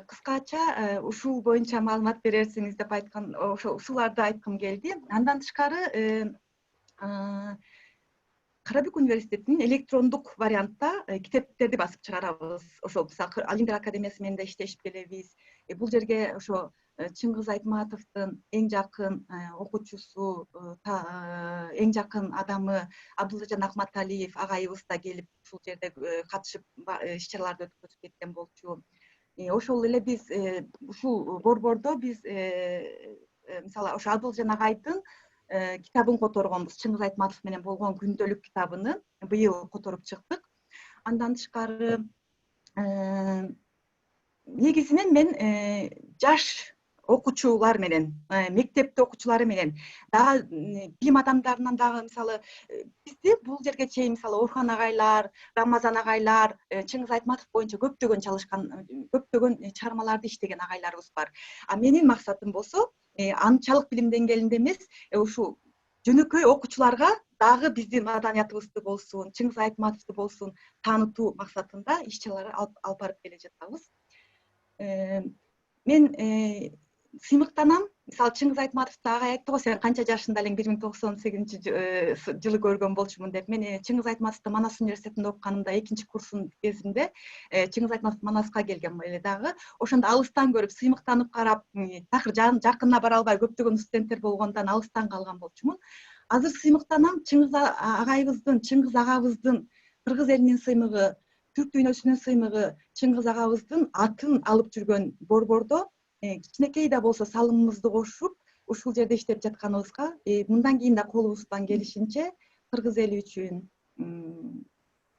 кыскача ушул боюнча маалымат берерсиңиз деп айткан, ушуларды айткым келди. Андан тышкары Карабük университетинин электрондук вариантта китептерди басып чыгарабыз. Ошол мисалы Алимдер академиясы менен да иштешип келебиз. Бул жерге ошо Чыңгыз Айтматовдун эң жакын окуучусу, эң жакын адамы Абдуллажан Акматалиев агайыбыз да келип ушул жерде катышып иш чараларды өткөзүп кеткен болчу. Ошол эле биз ушул борбордо биз мисалы ошо Абдулжан агайдын китабын которгонбуз. Чыңгыз Айтматов менен болгон күндөлүк китабыны быйыл которуп чыктык. Андан тышкары негизинен мен жаш окуучулар менен, мектепте окуучулары менен, дагы билим адамдарынан дагы мисалы бизди бул жерге чейин мисалы Орхан агайлар, Рамазан агайлар Чыңгыз Айтматов боюнча көптөгөн чалышкан, көптөгөн чыгармаларды иштеген агайларыбыз бар. Менин максатым болсо анчалык билим деңгээлинде эмес, ушул жөнөкөй окуучуларга дагы биздин маданиятыбызды болсун, Чыңгыз Айтматовду болсун таанытуу максатында иш чаралар алып барып келе жатабыз. Мен сыймыктанам. Мисалы Чыңгыз Айтматовду агай айтты го, сен канча жашында элең 1998-жылы көргөн болчумун деп. Мен Чыңгыз Айтматовду Манас университетинде окуганымда 2-курсун кезинде Чыңгыз Айтматов Манаска келген эле дагы. Ошондо алыстан көрүп, сыймыктанып карап, такыр жакынына бара албай көптөгөн студенттер болгондон алыстан калган болчумун. Азыр сыймыктанам Чыңгыз агайыбыздын, Чыңгыз агабыздын кыргыз элинин сыймыгы, түрк дүйнөсүнүн сыймыгы Чыңгыз агабыздын атын алып жүргөн борбордо кичинекей да болсо салымыбызды кошуп, ушул жерде иштеп жатканыбызга, мындан кийин да колубуздан келишинче кыргыз эли үчүн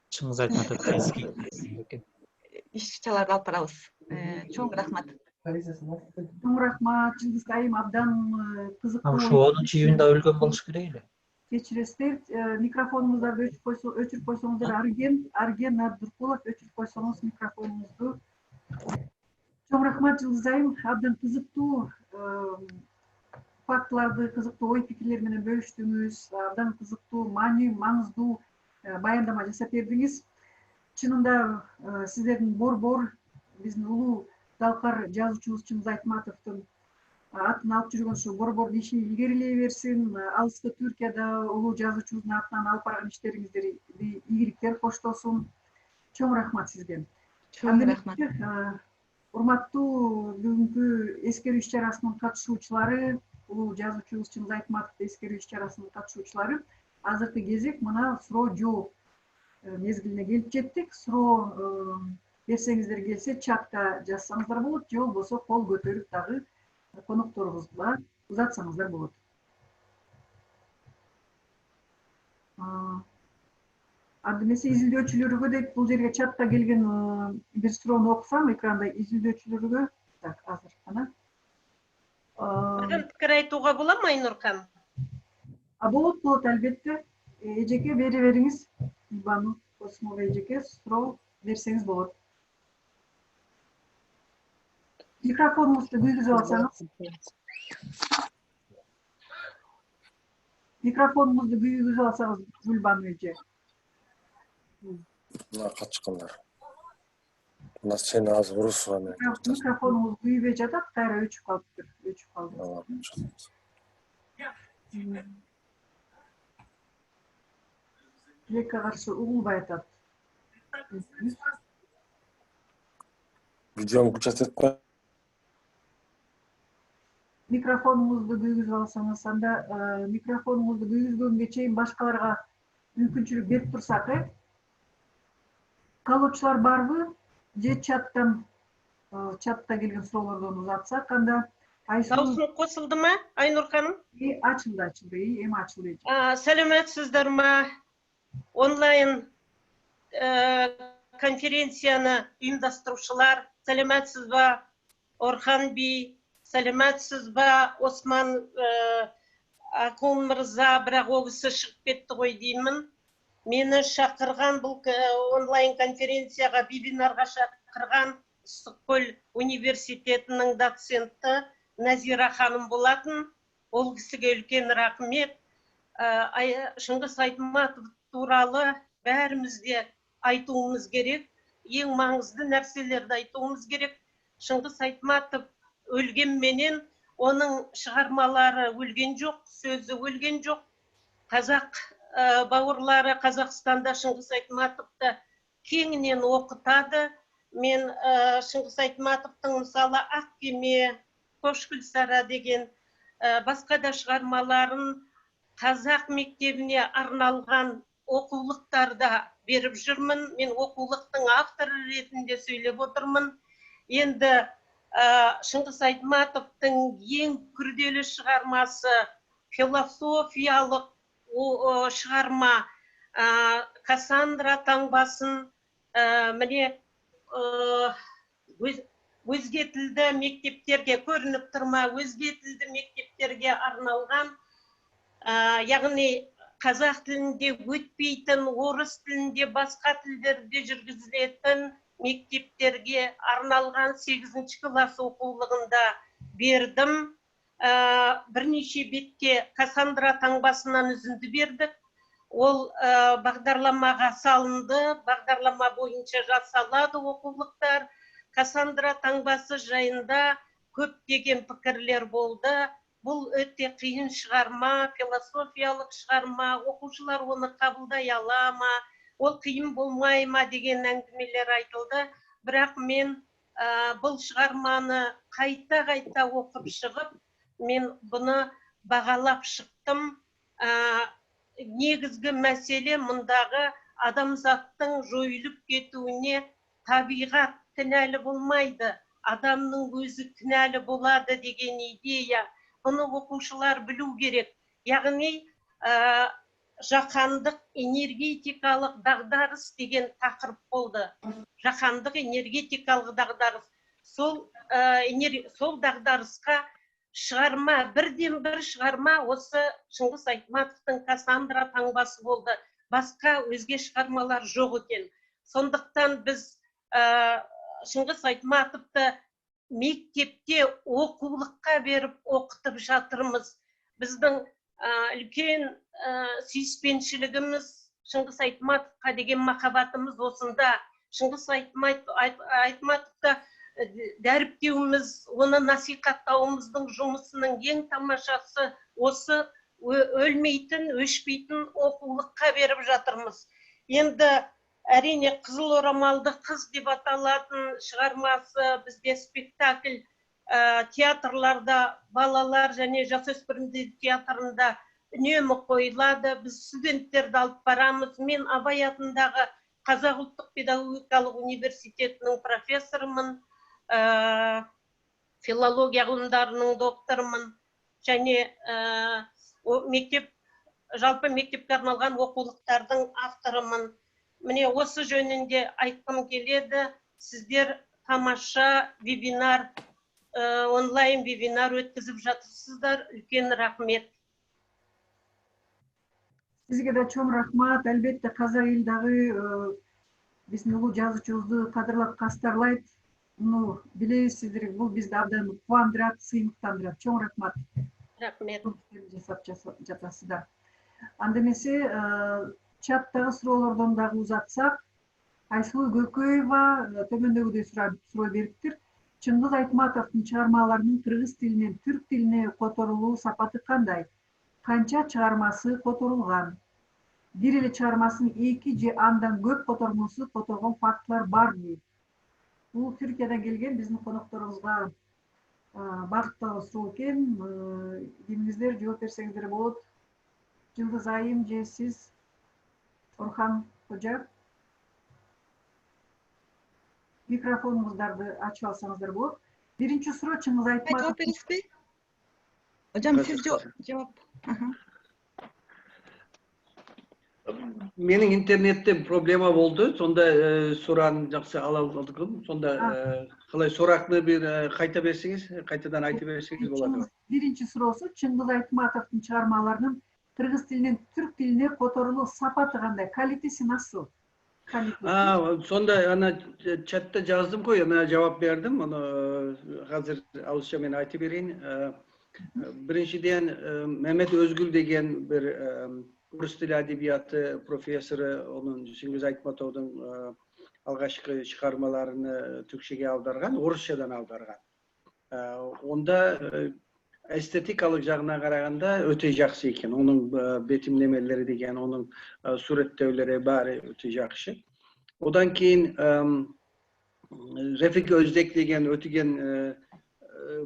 Чыңгыз Айтматовго иш чараларды алып барабыз. Чоң рахмат. Чоң рахмат, Чыңгыз айым, абдан кызыктуу. Ошо 10-июнда өлгөн болуш керек эле. Кечиресиздер, микрофонуңуздарды өчүрүп койсоңуздар, Арген Абдуркулов, өчүрүп койсоңуз микрофонуңузду. Чоң рахмат, Чыңгыз айым, абдан кызыктуу фактыларды, кызыктуу ой пикирлер менен бөлүштүңүз, абдан кызыктуу, маңыздуу баяндама жасап бердиңиз. Чынында сиздердин борбор, биздин улуу далкар жазуучубуз Чыңгыз Айтматовдун атын алып жүргөн ушу борбордун иши илгерилей берсин. Алыскы Түркияда улуу жазуучубуздун атынан алып барган иштериңиздер ийгиликтер коштолсун. Чоң рахмат сизге. Чоң рахмат. Урматтуу бүгүнкү эскерүү иш чарасынын катышуучулары, улуу жазуучубуз Чыңгыз Айтматовду эскерүү иш чарасынын катышуучулары, азыркы кезек мына суроо жооп мезгилине келип жеттик. Суроо берсеңиздер келсе, чатка жазсаңыздар болот, же болбосо кол көтөрүп дагы конокторубузга узатсаңыздар болот. Анда эмесе изилдөөчүлөргө деп бул жерге чатта келген бир суроону окусам экранда изилдөөчүлөргө. Так, азыр ана. Пикир айтууга болобу, Айнур ханым? Болот, албетте. Эжеке бери бериңиз. Бану Космова эжеке суроо берсеңиз болот. Микрофонуңузду күйгүзүп алсаңыз. Микрофонуңузду күйгүзүп алсаңыз, Гүлбану эже. Мына качкандар. Мына сен азыр урушуга мен. Микрофонуңуз күйбөй жатат, кайра өчүп калыптыр. Өчүп калды. Тилекке каршы угулбай атат. Видеом көрсөтөт го. Микрофонуңузду күйгүзүп алсаңыз, анда микрофонуңузду күйгүзгөнгө чейин башкаларга мүмкүнчүлүк берип турсак, Калоочулар барбы? Же чатта келген суроолордон узатсак, анда Даусым косулду ма, Айнур ханым? Ачылды, эми ачылды. Саламатсыздар ма? Онлайн конференцияны уюмдаштыруучулар, саламатсыз ба? Орхан би, саламатсыз ба? Осман Акун мырза, бирок о киши чыгып кетти ғой деймин. Мени шақырған бұл онлайн конференцияға, вебинарға шақырған Ыстықкөл университетінің доценті Назира ханым болатын. Ол кісіге үлкен рахмет. Шыңғыс Айтматов туралы бәрімізде айтуымыз керек. Ең маңызды нәрселерді айтуымыз керек. Шыңғыс Айтматов өлгенменен оның шығармалары өлген жоқ, сөзі өлген жоқ. Қазақ бауырлары Қазақстанда Шыңғыс Айтматовты кеңінен оқытады. Мен Шыңғыс Айтматовтың мысалы Ақ кеме, Қошгүл сара деген басқа да шығармаларын қазақ мектебіне арналған оқулықтарда беріп жүрмін. Мен оқулықтың авторы ретінде сөйлеп отырмын. Енді Шыңғыс Айтматовтың ең күрделі шығармасы философиялық шығарма Кассандра таңбасын міне өзге тілді мектептерге көрініп тұрма, өзге тілді мектептерге арналған, яғни қазақ тілінде өтпейтін, орыс тілінде, басқа тілдерде жүргізілетін мектептерге арналған 8-ші класс оқулығында бердім. Бірнеше бетке Кассандра таңбасынан үзінді бердік. Ол бағдарламаға салынды, бағдарлама бойынша жасалады оқулықтар. Кассандра таңбасы жайында көптеген пікірлер болды. Бұл өте қиын шығарма, философиялық шығарма, оқушылар оны қабылдай ала ма, ол қиын болмай ма деген әңгімелер айтылды. Бірақ мен бұл шығарманы қайта оқып шығып, мен бұны бағалап шықтым. Негізгі мәселе мұндағы адамзаттың жойылып кетуіне табиғат кінәлі болмайды, адамның өзі кінәлі болады деген идея. Бұны оқушылар білу керек. Яғни жаһандық энергетикалық дағдарыс деген тақырып болды. Жаһандық энергетикалық дағдарыс. Сол дағдарысқа шығарма, бірден бір шығарма осы Шыңғыс Айтматовтың Кассандра таңбасы болды. Басқа өзге шығармалар жоқ екен. Сондықтан біз Шыңғыс Айтматовты мектепте оқулыққа беріп оқытып жатырмыз. Біздің үлкен сүйіспеншілігіміз, Шыңғыс Айтматовқа деген махаббатымыз осында. Шыңғыс Айтматовты дәріптеуіміз, оны насихаттауымыздың жұмысының ең тамашасы осы өлмейтін, өшпейтін оқулыққа беріп жатырмыз. Енді әрине Қызыл орамалды қыз деп аталатын шығармасы бізде спектакль театрларда, балалар және жасөспірімдер театрында үнемі қойылады. Біз студенттерді алып барамыз. Мен Абай атындағы Қазақ ұлттық педагогикалық университетінің профессорымын, филология ғылымдарының докторымын, және жалпы мектепке арналған оқулықтардың авторымын. Міне осы жөнінде айтқым келеді. Сіздер тамаша вебинар, онлайн вебинар өткізіп жатырсыздар. Үлкен рахмет. Сизге да чоң рахмат. Албетте казак эл дагы биздин улуу жазуучубузду кадырлап кастарлайт. Муну билесиздер, бул бизди абдан кубандырат, сыймыктандырат. Чоң рахмат. Рахмет. Жасап жатасыздар. Анда эмесе чаттагы суроолордон дагы узатсак, Айсулуу Көкөева төмөндөгүдөй суроо бериптир. Чыңгыз Айтматовдун чыгармаларынын кыргыз тилинен түрк тилине которулуу сапаты кандай? Канча чыгармасы которулган? Бир эле чыгармасынын 2 же андан көп котормосу которгон фактылар барбы? Бул Түркиядан келген биздин конокторубузга багытталган суроо экен. Кимиңиздер жооп берсеңиздер болот. Жылдыз Айым же сиз, Орхан Кожа? Микрофонуңуздарды ачып алсаңыздар болот. Биринчи суроо Чыңгыз Айтматов. Жооп бересизби? Hocam siz cevap. Mening internetте проблема болду. Сонда сураны жакшы ала алдым. Сонда калай суракны бир кайта берсеңиз, кайтадан айтып берсеңиз болот. Биринчи суроосу Чыңгыз Айтматовдун чыгармаларынын кыргыз тилинен түрк тилине которулуу сапаты кандай? Калитеси насыл? Сонда ана чатта жаздым го, ана жавап бердим. Аны азыр ауызча мен айтып берейин. Биринчиден Мehmet Özgül деген бир орус тили адебияты профессору, онун Чыңгыз Айтматовдун алгачкы чыгармаларын түркчеге аударган, орусчадан аударган. Онда эстетикалык жагына караганда өтө жакшы экен. Онун бетимнемелери деген, онун сүрөттөөлөрү баары өтө жакшы. Одан кийин Refik Özdek деген өтүген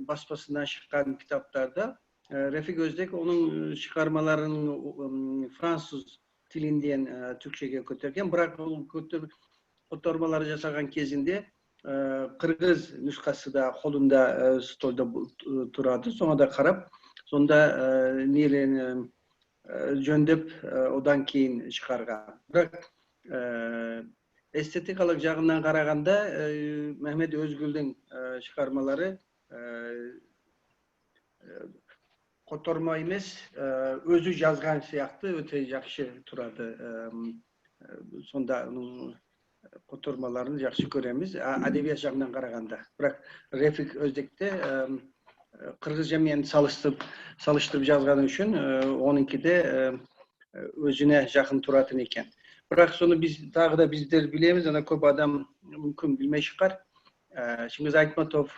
баспасынан шыққан китаптарда Refik Özdek onun çıkarmalarının Fransız tilinden Türkçe'ye көтерген, бірақ ол kotormaları жасаған кезінде Kırgız nüskası da kolunda stolda turады. Sonra da karab, sonda nelerini жөндеп, одан кейін çıkargan. Бірақ estetikалық жағынан қарағанда Mehmet Özgül'дің çıkarmaları kotorma емес, өзі жазған сияқты өте жақсы тұрады. Сонда kotormalarını жақсы көреміз, әдебиет жағынан қарағанда. Бірақ Refik Özdek'te Kırgızca мен салыштырып жазғаны үшін, onunki de өзіне жақын тұратын екен. Бірақ соны biz тағы да біздер білеміз, ана көп адам мүмкін білмей шығар. Чыңгыз Айтматов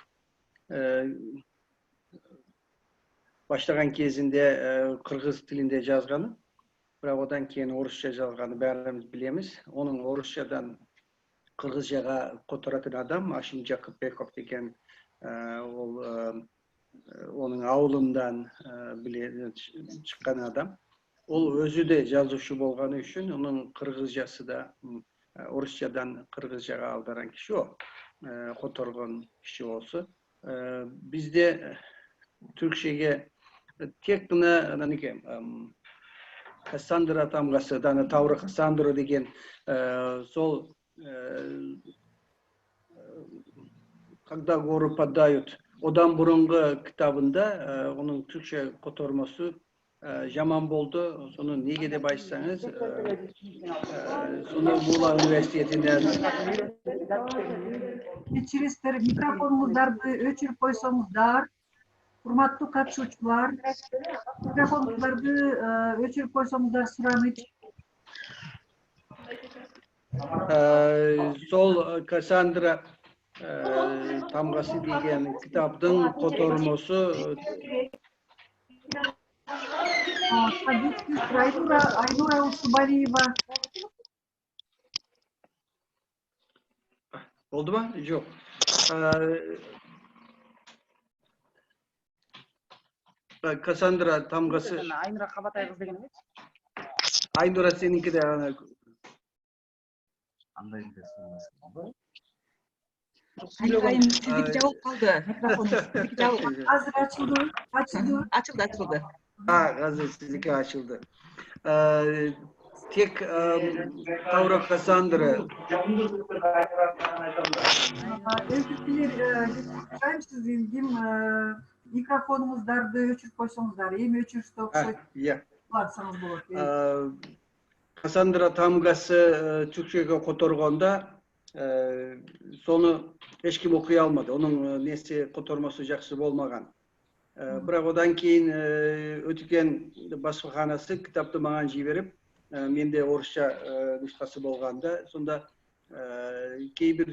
баштаган кезинде кыргыз тилинде жазганы, бирок одан кийин орусча жазганы баарыбыз билебиз. Онун орусчадан кыргызчага которатын адам Ашим Жакыпбеков деген ол онун ауылундан чыккан адам. Ол өзү де жазуучу болгону үчүн онун кыргызчасы да орусчадан кыргызчага аударган киши о. Kotorgon kişi olsa. Bizde Türkçe'ye tek gına Kassandra tamgası, Tavrı Kassandra degen sol когда горы падают, odan burungu kitabında onun Türkçe kotorması Jaman boldu. Sonu nege de başsanız sonu Muğla Üniversitesi'nden Kechiristер, mikrofonуңуздарды өчүрүп койсоңуздар. Урматтуу катышуучулар, mikrofonуңуздарды өчүрүп койсоңуздар сураныч. Sol Kassandra tamgası деген китаптын котормосу Айнура Усубалиева. Oldu mu? Yok. Kassandra tamgası. Aynura Kabatay kız деген эмес? Aynura seninki de Ayım sizdeki cevap kaldı. Mikrofonunuz cevap. Hazır açıldı. Açıldı. Hazır sizinki açıldı. Tek Tavrı Kassandra. Sizin mikrofonуңуздарды өчүрүп койсоңуздар. Эми өчүрүштү окшойт. Ya. Барсаңыз болот. Кассандра тамгасы түркчөгө которгондо сону эч ким окуй алмады. Онун неси котормосу жакшы болмаган. Бирок одан кийин Өтүкен басмаканасы китапты мага жиберип, менде орусча нускасы болганда, сонда кээ бир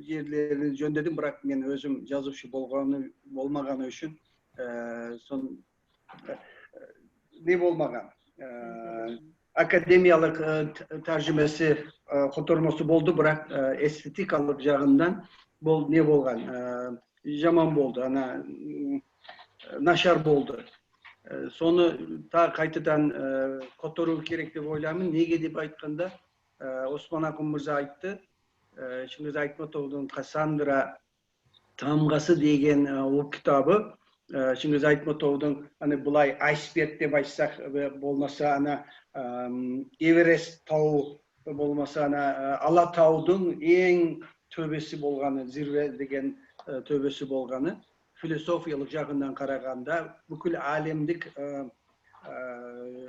жерлерин жөндөдүм, бирок мен өзүм жазуучу болмаганы үчүн сон не болмаган. Академиялык таржымасы котормосу болду, бирок эстетикалык жагынан бул не болгон, жаман болду, ана нашар болду. Сону кайтадан которуу керек деп ойлаймын. Неге деп айтканда, Осмон Акын мырза айтты, Чыңгыз Айтматовдун Кассандра тамгасы деген ол китабы, Чыңгыз Айтматовдун аны булай айсберг деп айтсак болмаса, ана Эверест тау болмаса, ана Ала таудун эң төбөсү болганы, зирве деген төбөсү болганы, философиялык жагынан караганда, бүкүл алемдик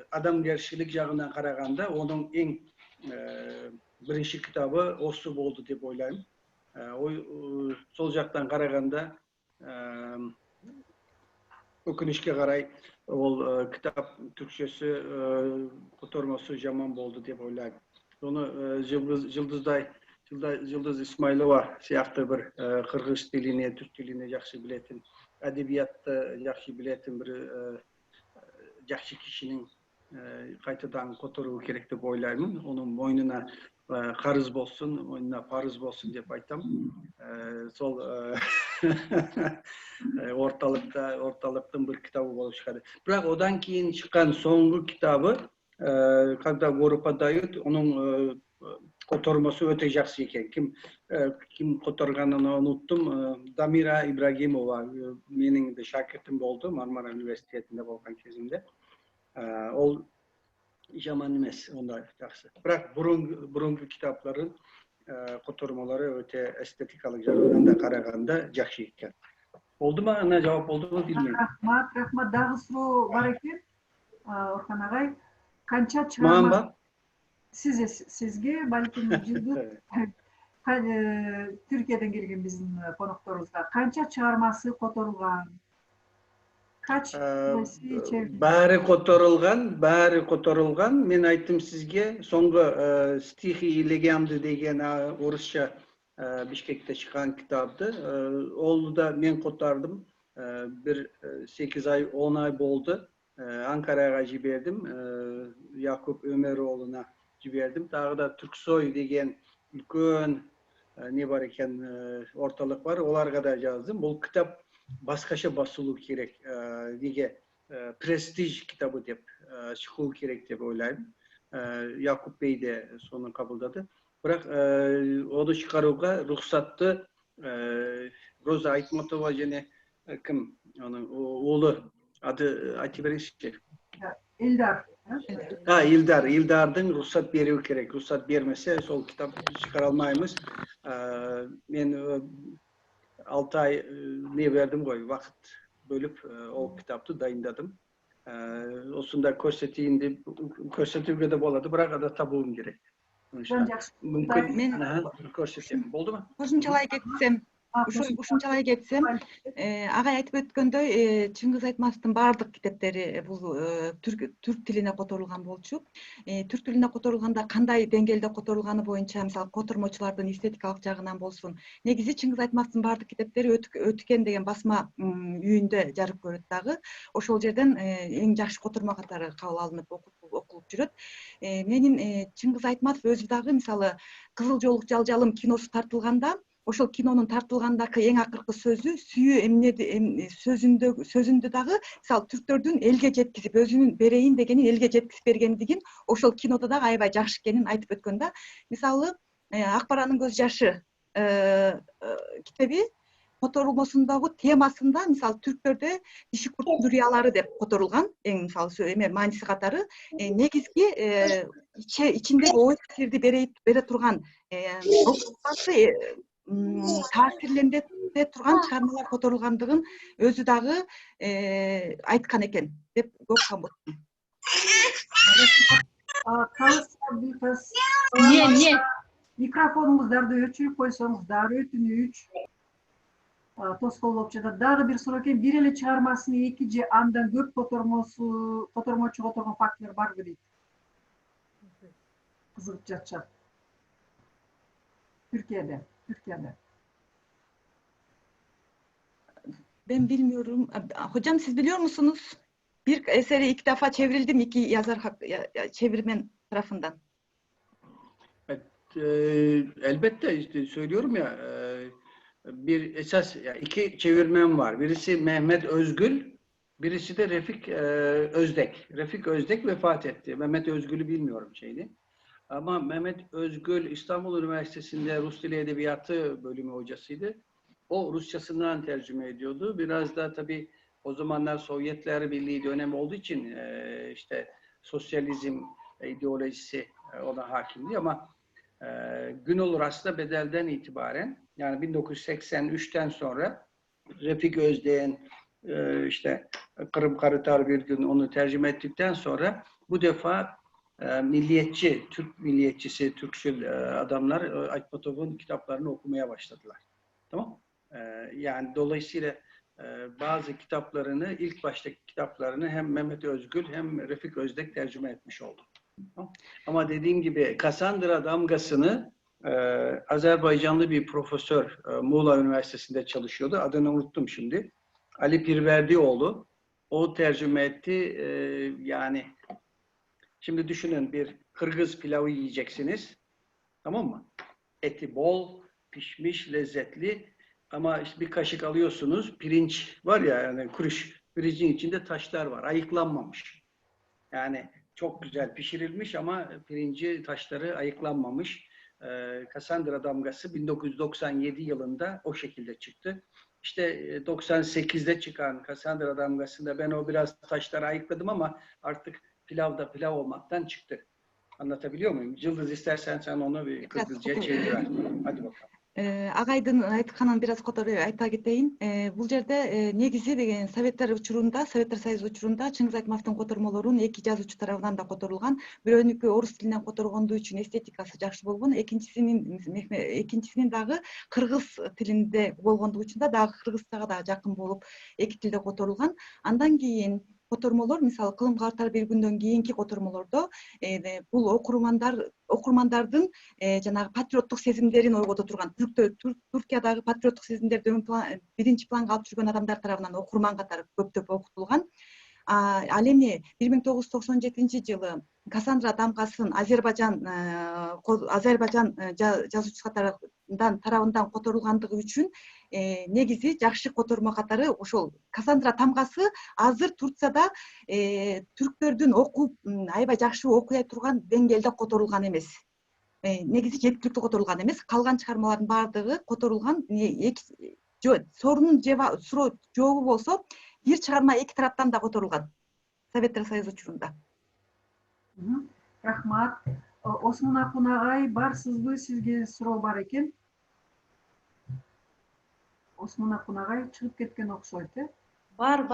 адамгерчилик жагынан караганда, онун эң биринчи китабы осу болду деп ойлойм. Сол жактан караганда өкүнүшкө карай ол китап түркчөсү котормосу жаман болду деп ойлойм. Сону Жылдыз Исмайлова сыяктуу бир кыргыз тилине, түрк тилине жакшы билетин, адебиятты жакшы билетин бир жакшы кишинин кайтадан которуу керек деп ойлоймун. Онун мойнуна карыз болсун, мойнуна парыз болсун деп айтам. Сол орталыктын бир китабы болуп чыгат. Бирок одан кийин чыккан соңку китабы, когда горы падают, онун котормосу өтө жакшы экен. Ким которганын унуттум. Дамира Ибрагимова менин шакиртим болду, Мармара университетинде болгон кезимде. Ол жаман эмес, ондай жакшы. Бирок бурунку китаптарын котормолору өтө эстетикалык жагынан да караганда жакшы экен. Болдуму? Ана жооп болдубу билбейм. Рахмат. Дагы суроо бар экен. Орхон агай, канча чыгарма сизге, балким Жылдыз Түркиядан келген биздин конокторубузга канча чыгармасы которулган? Баары которулган. Мен айттым сизге, соңку стихи и легенды деген орусча Бишкекте чыккан китапты. Ол да мен котардым. Бир 8 ай, 10 ай болду. Анкарага жибердим. Якуп Өмөрүолуна жибердим. Дагы да Түрксой деген үлкөн не бар экен, орталык бар. Оларга да жаздым. Бул китап башкача басылуу керек. Неге престиж китабы деп чыгуу керек деп ойлойм. Якуп Бей де сону кабылдады. Бирок оду чыгарууга рухсатты Роза Айтматова жана ким, анын уулу, аты айтып бериңизчи. Илдар. Илдардын рухсат берүү керек. Рухсат бермесе, сол китапты чыгара албайбыз. Мен 6 ай не бердим ғой, вакыт бөлүп ол китапты дайындадым. Осунда көрсөтейин деп, көрсөтүүгө да болот, бирок ада табуум керек. Мүмкүн көрсөтөм. Болдуму? Ушунчалай кетсем, агай айтып өткөндөй, Чыңгыз Айтматовдун баардык китептери бул түрк тилине которулган болчу. Түрк тилине которулганда кандай деңгээлде которулганы боюнча, мисалы котормочулардын эстетикалык жагынан болсун. Негизи Чыңгыз Айтматовдун баардык китептери Өтүкен деген басма үйүндө жарык көрөт дагы. Ошол жерден эң жакшы котурма катары кабыл алынып окулуп жүрөт. Менин Чыңгыз Айтматов өзү дагы мисалы Кызыл жолук жалжалым киносу тартылганда, ошол кинонун тартылгандагы эң акыркы сөзү сүйүү эмне сөзүндө дагы мисалы түрктөрдүн элге жеткизип, өзүнүн берейин дегенин элге жеткизип бергендигин ошол кинодо дагы аябай жакшы экенин айтып өткөн да. Мисалы Ак баранын көз жашы китеби которулмосундагы темасында мисалы түрктөрдө диши курттун дүрыялары деп которулган, эң мисалы мааниси катары негизги ичиндеги ой пикирди бере турган таасирленде турган чыгармалар которулгандыгын өзү дагы айткан экен деп көп камбыттым. Калыс Не. микрофонуңуздарды өчүрүп койсоңуздар, өтүнүч. Тоскоол болуп жатат. Дагы бир суроо экен, бир эле чыгармасынын 2 же андан көп котормочу которгон фактылар барбы дейт. Кызыгып жатышат. Türkiye'de. Ben bilmiyorum. Hocam siz biliyor musunuz? Bir eseri 2 defa çevrildi mi 2 yazar çevirmen tarafından? Elbette işte söylüyorum ya, bir esas 2 çevirmen var. Birisi Mehmet Özgül, birisi de Refik Özdek. Refik Özdek vefat etti. Mehmet Özgül'ü bilmiyorum şeyini. Ama Mehmet Özgül İstanbul Üniversitesi'nde Rus Dili Edebiyatı bölümü hocasıydı. O Rusçasından tercüme ediyordu. Biraz da tabii o zamanlar Sovyetler Birliği dönemi olduğu için işte sosyalizm ideolojisi ona hakimdi ama gün olur aslında bedelden itibaren, yani 1983'ten sonra Refik Özdek'in işte Kırım Karıtar bir gün onu tercüme ettikten sonra bu defa milliyetçi, Türk milliyetçisi, Türkçül adamlar Aytmatov'un kitaplarını okumaya başladılar. Tamam? Yani dolayısıyla bazı kitaplarını, ilk baştaki kitaplarını hem Mehmet Özgül hem Refik Özdek tercüme etmiş oldu. Tamam? Ama dediğim gibi Kassandra damgasını Azerbaycanlı bir profesör Muğla Üniversitesi'nde çalışıyordu. Adını unuttum şimdi. Ali Pirverdioğlu. O tercüme etti. Yani şimdi düşünün, bir Kırgız pilavı yiyeceksiniz. Tamam mı? Eti bol, pişmiş, lezzetli. Ama işte bir kaşık alıyorsunuz. Pirinç var ya, yani kuruş. Pirincin içinde taşlar var. Ayıklanmamış. Yani çok güzel pişirilmiş ama pirinci taşları ayıklanmamış. Kassandra damgası 1997 yılında o şekilde çıktı. İşte 98'de çıkan Kassandra damgasında ben o biraz taşları ayıkladım ama artık pilav da pilav olmaktan çıktı. Anlatabiliyor muyum? Yıldız, istersen sen onu bir Kırgızca çeviriver. Hadi bakalım. Агайдын айтканын бир аз которуп айта кетейин. Бул жерде негизи деген Советтер Союзу учурунда Чыңгыз Айтматовдун котормолорун 2 жазуучу тарабынан да которулган. Бирөөнүкү орус тилинен которгондуу үчүн эстетикасы жакшы болгон, экинчисинин дагы кыргыз тилинде болгондугу үчүн да дагы кыргызчага да жакын болуп 2 тилде которулган. Андан кийин котормолор, мисалы Кылым Картар бир күндөн кийинки котормолордо бул окурмандардын жанагы патриоттук сезимдерин ойгото турган, Түркиядагы патриоттук сезимдерди биринчи планга алып жүргөн адамдар тарабынан окурман катары көптөп окутулган. Ал эми 1997 Кассандра дамгасын Азербайжан жазуучусу тарабынан которулгандыгы үчүн негизи жакшы котормо катары ошол Кассандра дамгасы азыр Турцияда түрктөрдүн окуп аябай жакшы окуй турган деңгээлде которулган эмес. Негизи жеткиликтүү которулган эмес. Калган чыгармалардын баардыгы которулган. Суроонун жообу болсо бир чыгарма 2 тараптан да которулган. Советтер Союзу учурунда. Рахмат. Осмон Акун агай, барсызбы? Сизге суроо бар экен. Осмон Акун агай чыгып кеткен окшойт, Бар.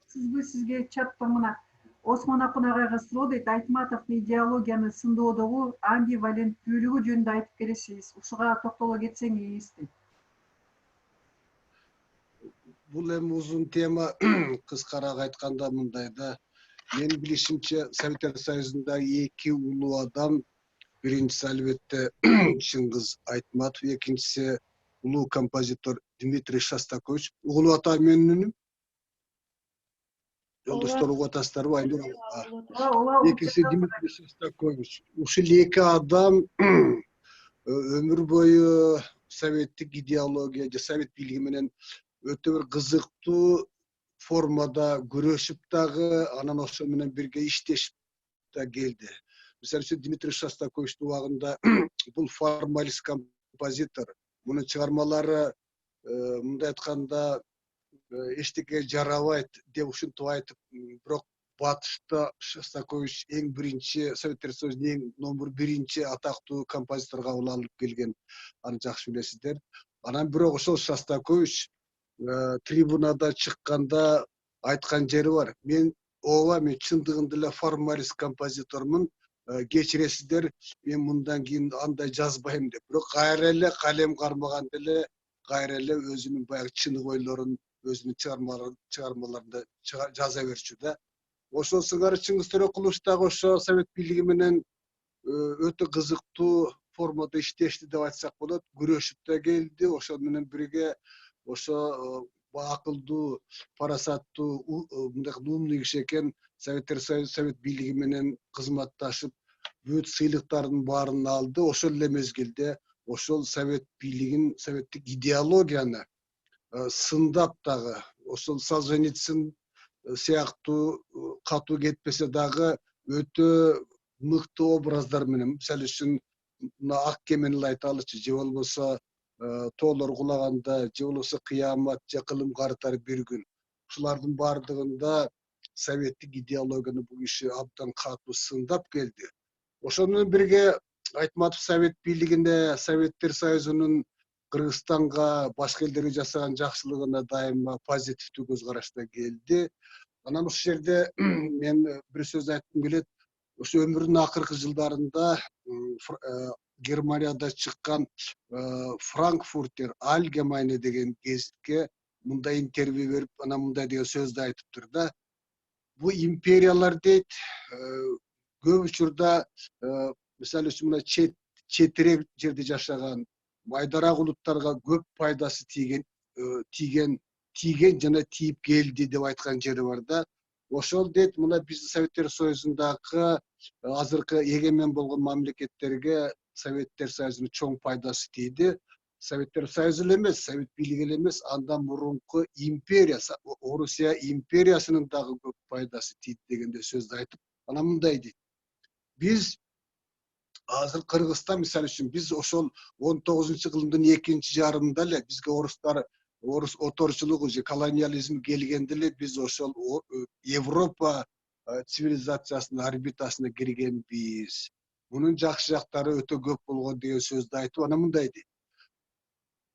Сизбы? Сизге чаттан мына Осмон Акун агайга суроо дейт. Айтматовдун идеологияны сындоодогу амбиваленттүүлүгү жөнүндө айтып келесиз. Ушуга токтоло кетсеңиз дейт. Бұл эми узун тема. Кыскараак айтканда мындай да, менин билишимче Советтер Союзунда 2 улуу адам, биринчиси албетте Чыңгыз Айтматов, экинчиси улуу композитор Дмитрий Шостакович. Угулуп атам менин үнүм. Жолдоштор угуп атасыздарбы? Экинчиси Дмитрий Шостакович. Ушул 2 адам өмүр бою советтик идеология же совет бийлиги менен өтө бир кызыктуу формада күрөшүп дагы, анан ошо менен бирге иштешип да келди. Мисалы үчүн Дмитрий Шостаковичтин убагында бул формалист композитор. Мунун чыгармалары мындай айтканда эчтеке жарабайт деп ушинтип айтып, бирок батышта Шостакович эң биринчи Советтер Союзунун эң номер 1 атактуу композитор кабыл алып келген. Аны жакшы билесиздер. Анан бирок ошол Шостакович трибунада чыкканда айткан жери бар. Мен ооба мен чындыгында эле формалист композитормун, кечиресиздер, мен мындан кийин андай жазбайм деп. Бирок кайра эле калем кармаганда эле кайра эле өзүнүн баягы чынык ойлорун өзүнүн чыгармаларында жаза берчү да. Ошо сыңары Чыңгыз Төрекулович дагы ошо совет бийлиги менен өтө кызыктуу формада иштешти деп айтсак болот. Күрөшүп да келди, ошо менен бирге ошо акылдуу, парасаттуу, мындай умный киши экен. Советтер Союзу совет бийлиги менен кызматташып, бүт сыйлыктардын баарын алды. Ошол эле мезгилде ошол совет бийлигин, советтик идеологияны сындап дагы, ошол Солженицын сыяктуу катуу кетпесе дагы өтө мыкты образдар менен, мисалы үчүн ак кемени эле айталычы, же болбосо тоолор кулаганда, же болбосо кыямат, же кылым карытар бир күн. Ушулардын баардыгында советтик идеологияны бул киши абдан катуу сындап келди. Ошону менен бирге Айтматов совет бийлигине, Советтер Союзунун Кыргызстанга, башка элдерге жасаган жакшылыгына дайыма позитивдүү көз карашта келди. Анан ушул жерде мен бир сөз айткым келет. Ошо өмүрүнүн акыркы жылдарында Германияда чыккан Франкфуртер Allgemeine деген гезитке мындай интервью берип, анан мындай деген сөздү айтыптыр да. Бу империялар дейт, көп учурда мисалы үчүн мына четирээк жерде жашаган майдарак улуттарга көп пайдасы тийген жана тийип келди деп айткан жери бар да. Ошол дейт, мына биздин Советтер Союзундагы азыркы эгемен болгон мамлекеттерге Советтер Союзунун чоң пайдасы тийди. Советтер Союзу эле эмес, Совет бийлиги эле эмес, андан мурунку империя, Орусия империясынын дагы көп пайдасы тийди дегенде сөздү айтып, анан мындай дейт. Биз азыр Кыргызстан мисалы үчүн биз ошол 19-кылымдын экинчи жарымында эле бизге орус оторчулугу же колониализм келгенде эле биз ошол Европа цивилизациясынын орбитасына киргенбиз. Мунун жакшы жактары өтө көп болгон деген сөздү айтып, анан мындай дейт.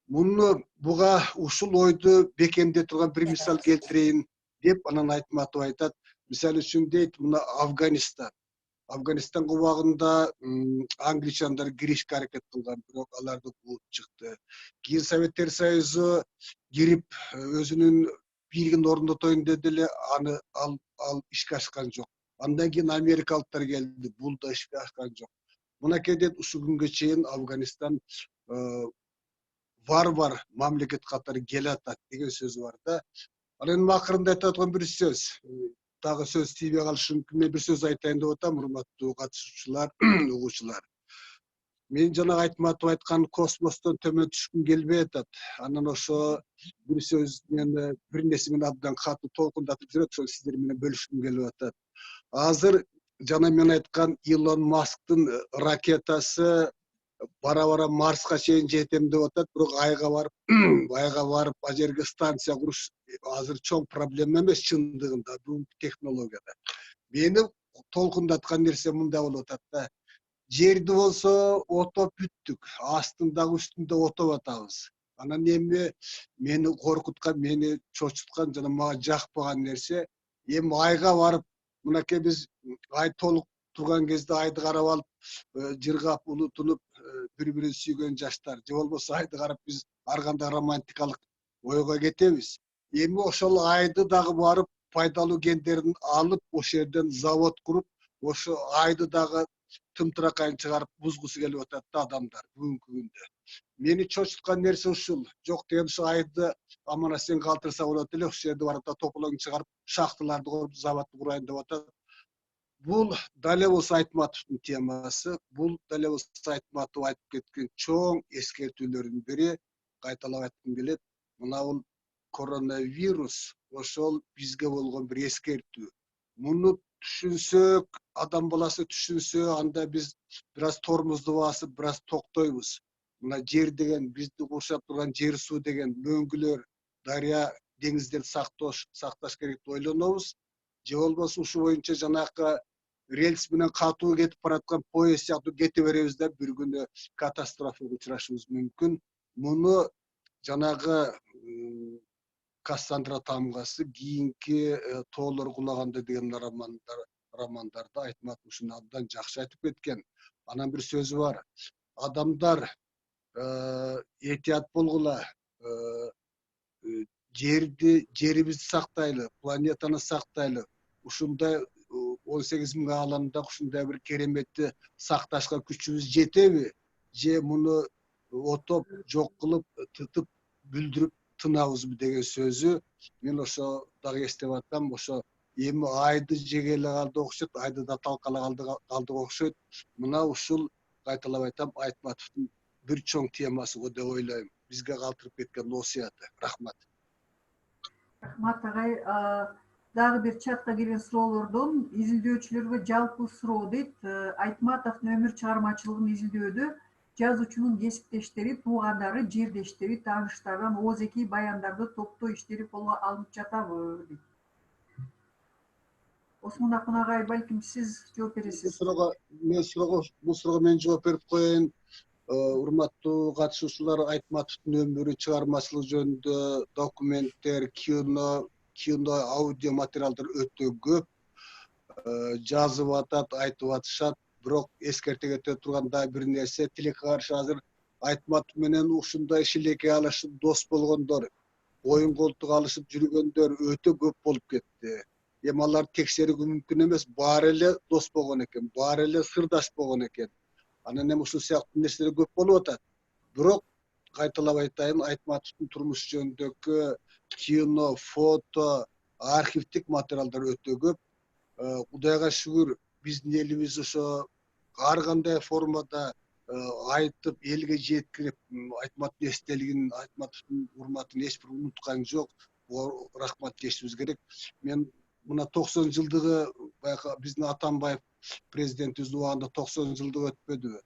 Буга ушул ойду бекемдей турган бир мисал келтирейин деп, анан Айтматов айтат. Мисалы үчүн дейт, мына Афганистан убагында англичандар киришке аракет кылган, бирок аларды кууп чыкты. Кийин Советтер Союзу кирип өзүнүн бийлигин орнотоюн деди эле, ал ишке ашкан жок. Андан кийин америкалыктар келди, бул да ишке ашкан жок. Мынакей дейт, ушул күнгө чейин Афганистан варвар мамлекет катары келатат деген сөзү бар да. Анан акырында айта турган бир сөз, дагы сөз тийбей калышы мүмкүн. Мен бир сөз айтайын деп атам, урматтуу катышуучулар, угуучулар. Мен жана Айтматов айткан космостон төмөн түшкүм келбей атат. Анан ошо бир сөз мени бир нерсе менен абдан катуу толкундатып жүрөт, ошол сиздер менен бөлүшкүм келип атат. Азыр жана мен айткан Илон Масктын ракетасы бара-бара Марска чейин жетем деп атат, бирок айга барып, ал жерге станция куруш азыр чоң проблема эмес чындыгында, бүгүнкү технологияда. Мени толкундаткан нерсе мындай болуп атат да. Жерди болсо отоп бүттүк, астындагы үстүндө отоп атабыз. Анан эми мени коркуткан, мени чочуткан жана мага жакпаган нерсе, эми айга барып, мынакей биз ай толук турган кезде айды карап алып, жыргап, улутунуп, бири-бирин сүйгөн жаштар, же болбосо айды карап биз ар кандай романтикалык ойго кетебиз. Эми ошол айды дагы барып, пайдалуу кендерин алып, ошол жерден завод куруп, ошо айды дагы тымтыракайын чыгарып бузгусу келип атат да адамдар бүгүнкү күндө. Мени чочуткан нерсе ушул. Жок деген ошо айды аман-эсен калтырса болот эле, ошол жерде барып тополоң чыгарып, шахталарды куруп, заводду курайын деп атат. Бул дале болсо Айтматовдун темасы, бул дале болсо Айтматов айтып кеткен чоң эскертүүлөрдүн бири, кайталап айткым келет. Мына бул коронавирус ошол бизге болгон бир эскертүү. Муну түшүнсөк, адам баласы түшүнсө, анда биз бир аз тормозду басып, бир аз токтойбуз. Мына жер деген, бизди курчап турган жер суу деген, мөңгүлөр, дарыя, деңиздерди сакташ керек деп ойлонобуз. Же болбосо ушу боюнча жанакы рельс менен катуу кетип бараткан поезд сыяктуу кете беребиз да бир күнү катастрофага учурашыбыз мүмкүн. Муну жанагы Кассандра Тамгасы кийинки тоолор кулаганда деген романдарда Айтматов ушуну абдан жакшы айтып кеткен. Анан бир сөзү бар. Адамдар этият болгула, жерибизди сактайлы, планетаны сактайлы. Ушундай 18 миң ааламда ушундай бир кереметти сакташка күчүбүз жетеби? Же муну отоп, жок кылып, тытып, бүлдүрүп тынабызбы деген сөзү мен ошо дагы эстеп атам. Ошо эми айды жегеле калды окшойт, айды да талкала калды окшойт. Мына ушул кайталап айтам, Айтматовдун бир чоң темасы деп ойлойм. Бизге калтырып кеткен осуяты. Рахмат. Рахмат агай. Дагы бир чатка келген суроолордон изилдөөчүлөргө жалпы суроо дейт. Айтматовдун өмүр чыгармачылыгын изилдөөдө жазуучунун кесиптештери, туугандары, жердештери, тааныштардан ооз-эки баяндарды топтоо иштери колго алынып жатабы дейт. Осмон Акын агай, балким сиз жооп бересиз. Бул суроого мен жооп берип коеюн. Урматтуу катышуучулар, Айтматовдун өмүрү, чыгармачылыгы жөнүндө документтер, кино, аудио материалдар өтө көп. Жазып атат, айтып атышат. Бирок эскерте кете тургандай бир нерсе, тилекке каршы азыр Айтматов менен ушундай шилекке алышып дос болгондор, оюн колтук алышып жүргөндөр өтө көп болуп кетти. Эми алар текшерүүгө мүмкүн эмес, баары эле дос болгон экен, баары эле сырдаш болгон экен. Анан эми ушул сыяктуу нерселер көп болуп атат. Бирок кайталап айтайын, Айтматовдун турмушу жөнүндөгү кино, фото, архивдик материалдар өтө көп. Кудайга шүгүр, биздин элибиз ошо ар кандай формада айтып, элге жеткирип, Айтматовдун эстелигин, Айтматовдун урматын эч бир унуткан жок. Рахмат дешибиз керек. Мен мына 90 жылдыгы байка биздин Атамбаев президентибиздин убагында 90 жылдык өтпөдүбү?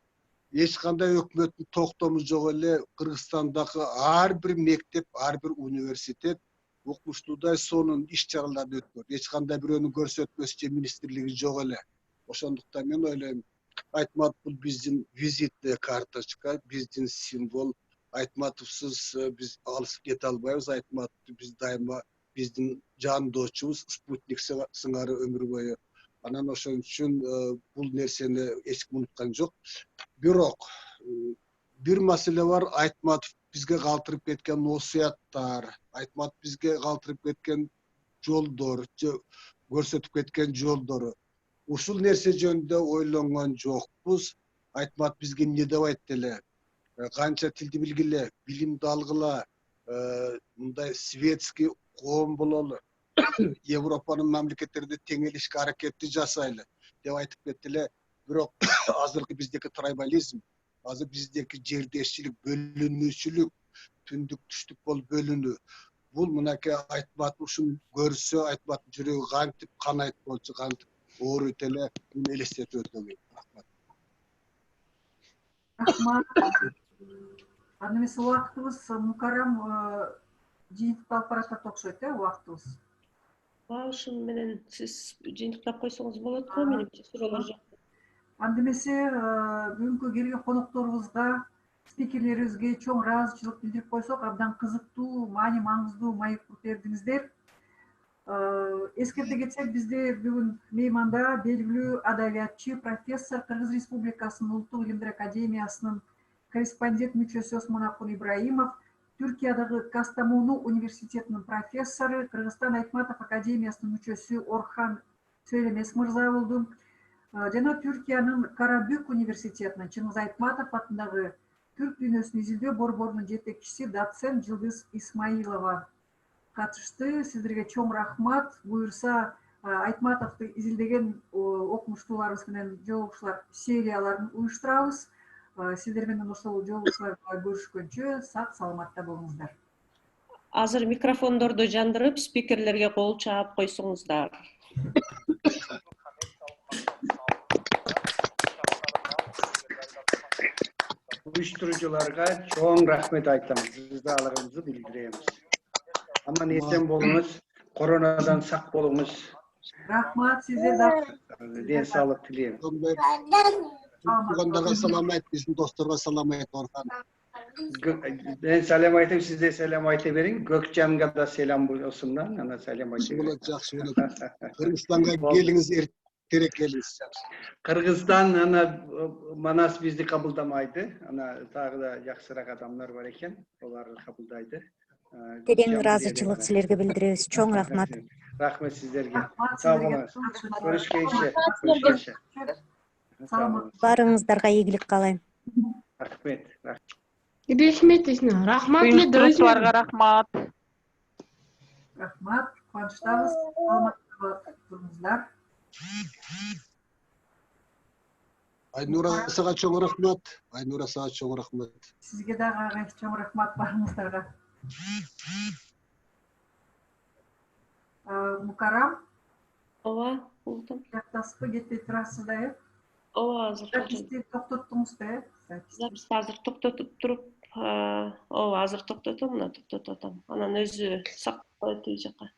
Эч кандай өкмөттүн токтому жок эле Кыргызстандагы ар бир мектеп, ар бир университет укмуштуудай сонун иш-чараларды өткөрдү. Эч кандай бирөөнүн көрсөтмөсү же министрлиги жок эле. Ошондуктан мен ойлойм, Айтматов бул биздин визитная карточка, биздин символ. Айтматовсуз биз алысып кете албайбыз. Айтматов биз дайыма биздин жандоочубуз, спутник сыңары өмүр бою. Анан ошон үчүн бул нерсени эч ким унуткан жок. Бирок бир маселе бар, Айтматов бизге калтырып кеткен осуяттар, Айтматов бизге калтырып кеткен жолдор, көрсөтүп кеткен жолдору. Ушул нерсе жөнүндө ойлонгон жокпуз. Айтматов бизге эмне деп айтты эле? Канча тилди билгиле, билимди алгыла, мындай светский коом бололу, Европанын мамлекеттеринде теңелишке аракетти жасайлы деп айтып кетти эле. Бирок азыркы биздеки трайбализм, азыр биздеки жердешчилик, бөлүнүүчүлүк, түндүк түштүк болуп бөлүнүү. Бул мынакей Айтматов ушун көрсө, Айтматов жүрөгү кантип канайт болчу, кантип ооруйт эле, муну элестетип өтөм. Рахмат. Рахмат. Анда эмесе убактыбыз Мукарам жыйынтыкталып баратат окшойт, убактыбыз. Ушун менен сиз жыйынтыктап койсоңуз болот го, менимче суроолор жок. Анда эмесе бүгүнкү келген конокторубузга, спикерлерибизге чоң ыраазычылык билдирип койсок, абдан кызыктуу, маани маңыздуу маектер бердиңиздер. Эскерте кетсек, бизде бүгүн мейманда белгилүү адабиятчы, профессор, Кыргыз Республикасынын Улуттук илимдер академиясынын корреспондент мүчөсү Осмон Акын Ибраимов, Түркиядагы Кастамону университетинин профессору, Кыргызстан Айтматов академиясынын мүчөсү Орхан Сөйлемес мырза болду. Жана Түркиянын Карабük университетинин Чыңгыз Айтматов атындагы түрк дүйнөсүн изилдөө борборунун жетекчиси доцент Жылдыз Исмаилова катышты. Сиздерге чоң рахмат. Буюрса, Айтматовду изилдеген окумуштууларыбыз менен жолугушуулар серияларын уюштурабыз. Сиздер менен ошол жолугушууларда көрүшкөнчө сак саламатта болуңуздар. Азыр микрофондорду жандырып, спикерлерге кол чаап койсоңуздар. Уюштуруучуларга чоң рахмет айтамыз. Ризалыгыбызды билдиребиз. Аман эсен болуңуз, коронадан сак болуңуз. Рахмат, сиздер да. Ден соолук тилейм. Салам айт, биздин досторго салам айт, Орхан. Ben selam aytayım, siz de selam ayta verin. Gökcan'a da selam olsunlar. Ana selam ayta Жақсы verin. болады, жақсы болады. Кыргызстанга келиңиz, эртерээк келиңиz. Kırgızistan ana Manas bizi kabuldamaydı. Ana tағы da жақсырақ адамдар бар екен. Олар kabıldaydı. Терең ыраазычылык силерге билдиребиз. Чоң рахмат. Рахмет сиздерге. Рахмат Sağ силерге. болыңыз. Görüşкенше. Баарыңыздарга ийгилик каалайм. Рахмет. Рахмат эле дырысыңарга рахмат. Рахмат. Кубанычтабыз. Саламатты болуңуздар. Айнура сага чоң рахмат. Айнура сага чоң рахмат. Сизге дагы чоң рахмат барыңыздарга. Мукарам. Ооба, болдум. Жактасызбы, кетпей турасыз да, э? Ооба, азыр Записти токтоттуңуз да, э? записти азыр токтотуп туруп, ооба, азыр токтотом, мына токтотуп атам. Анан өзү сактап коет тиги жака.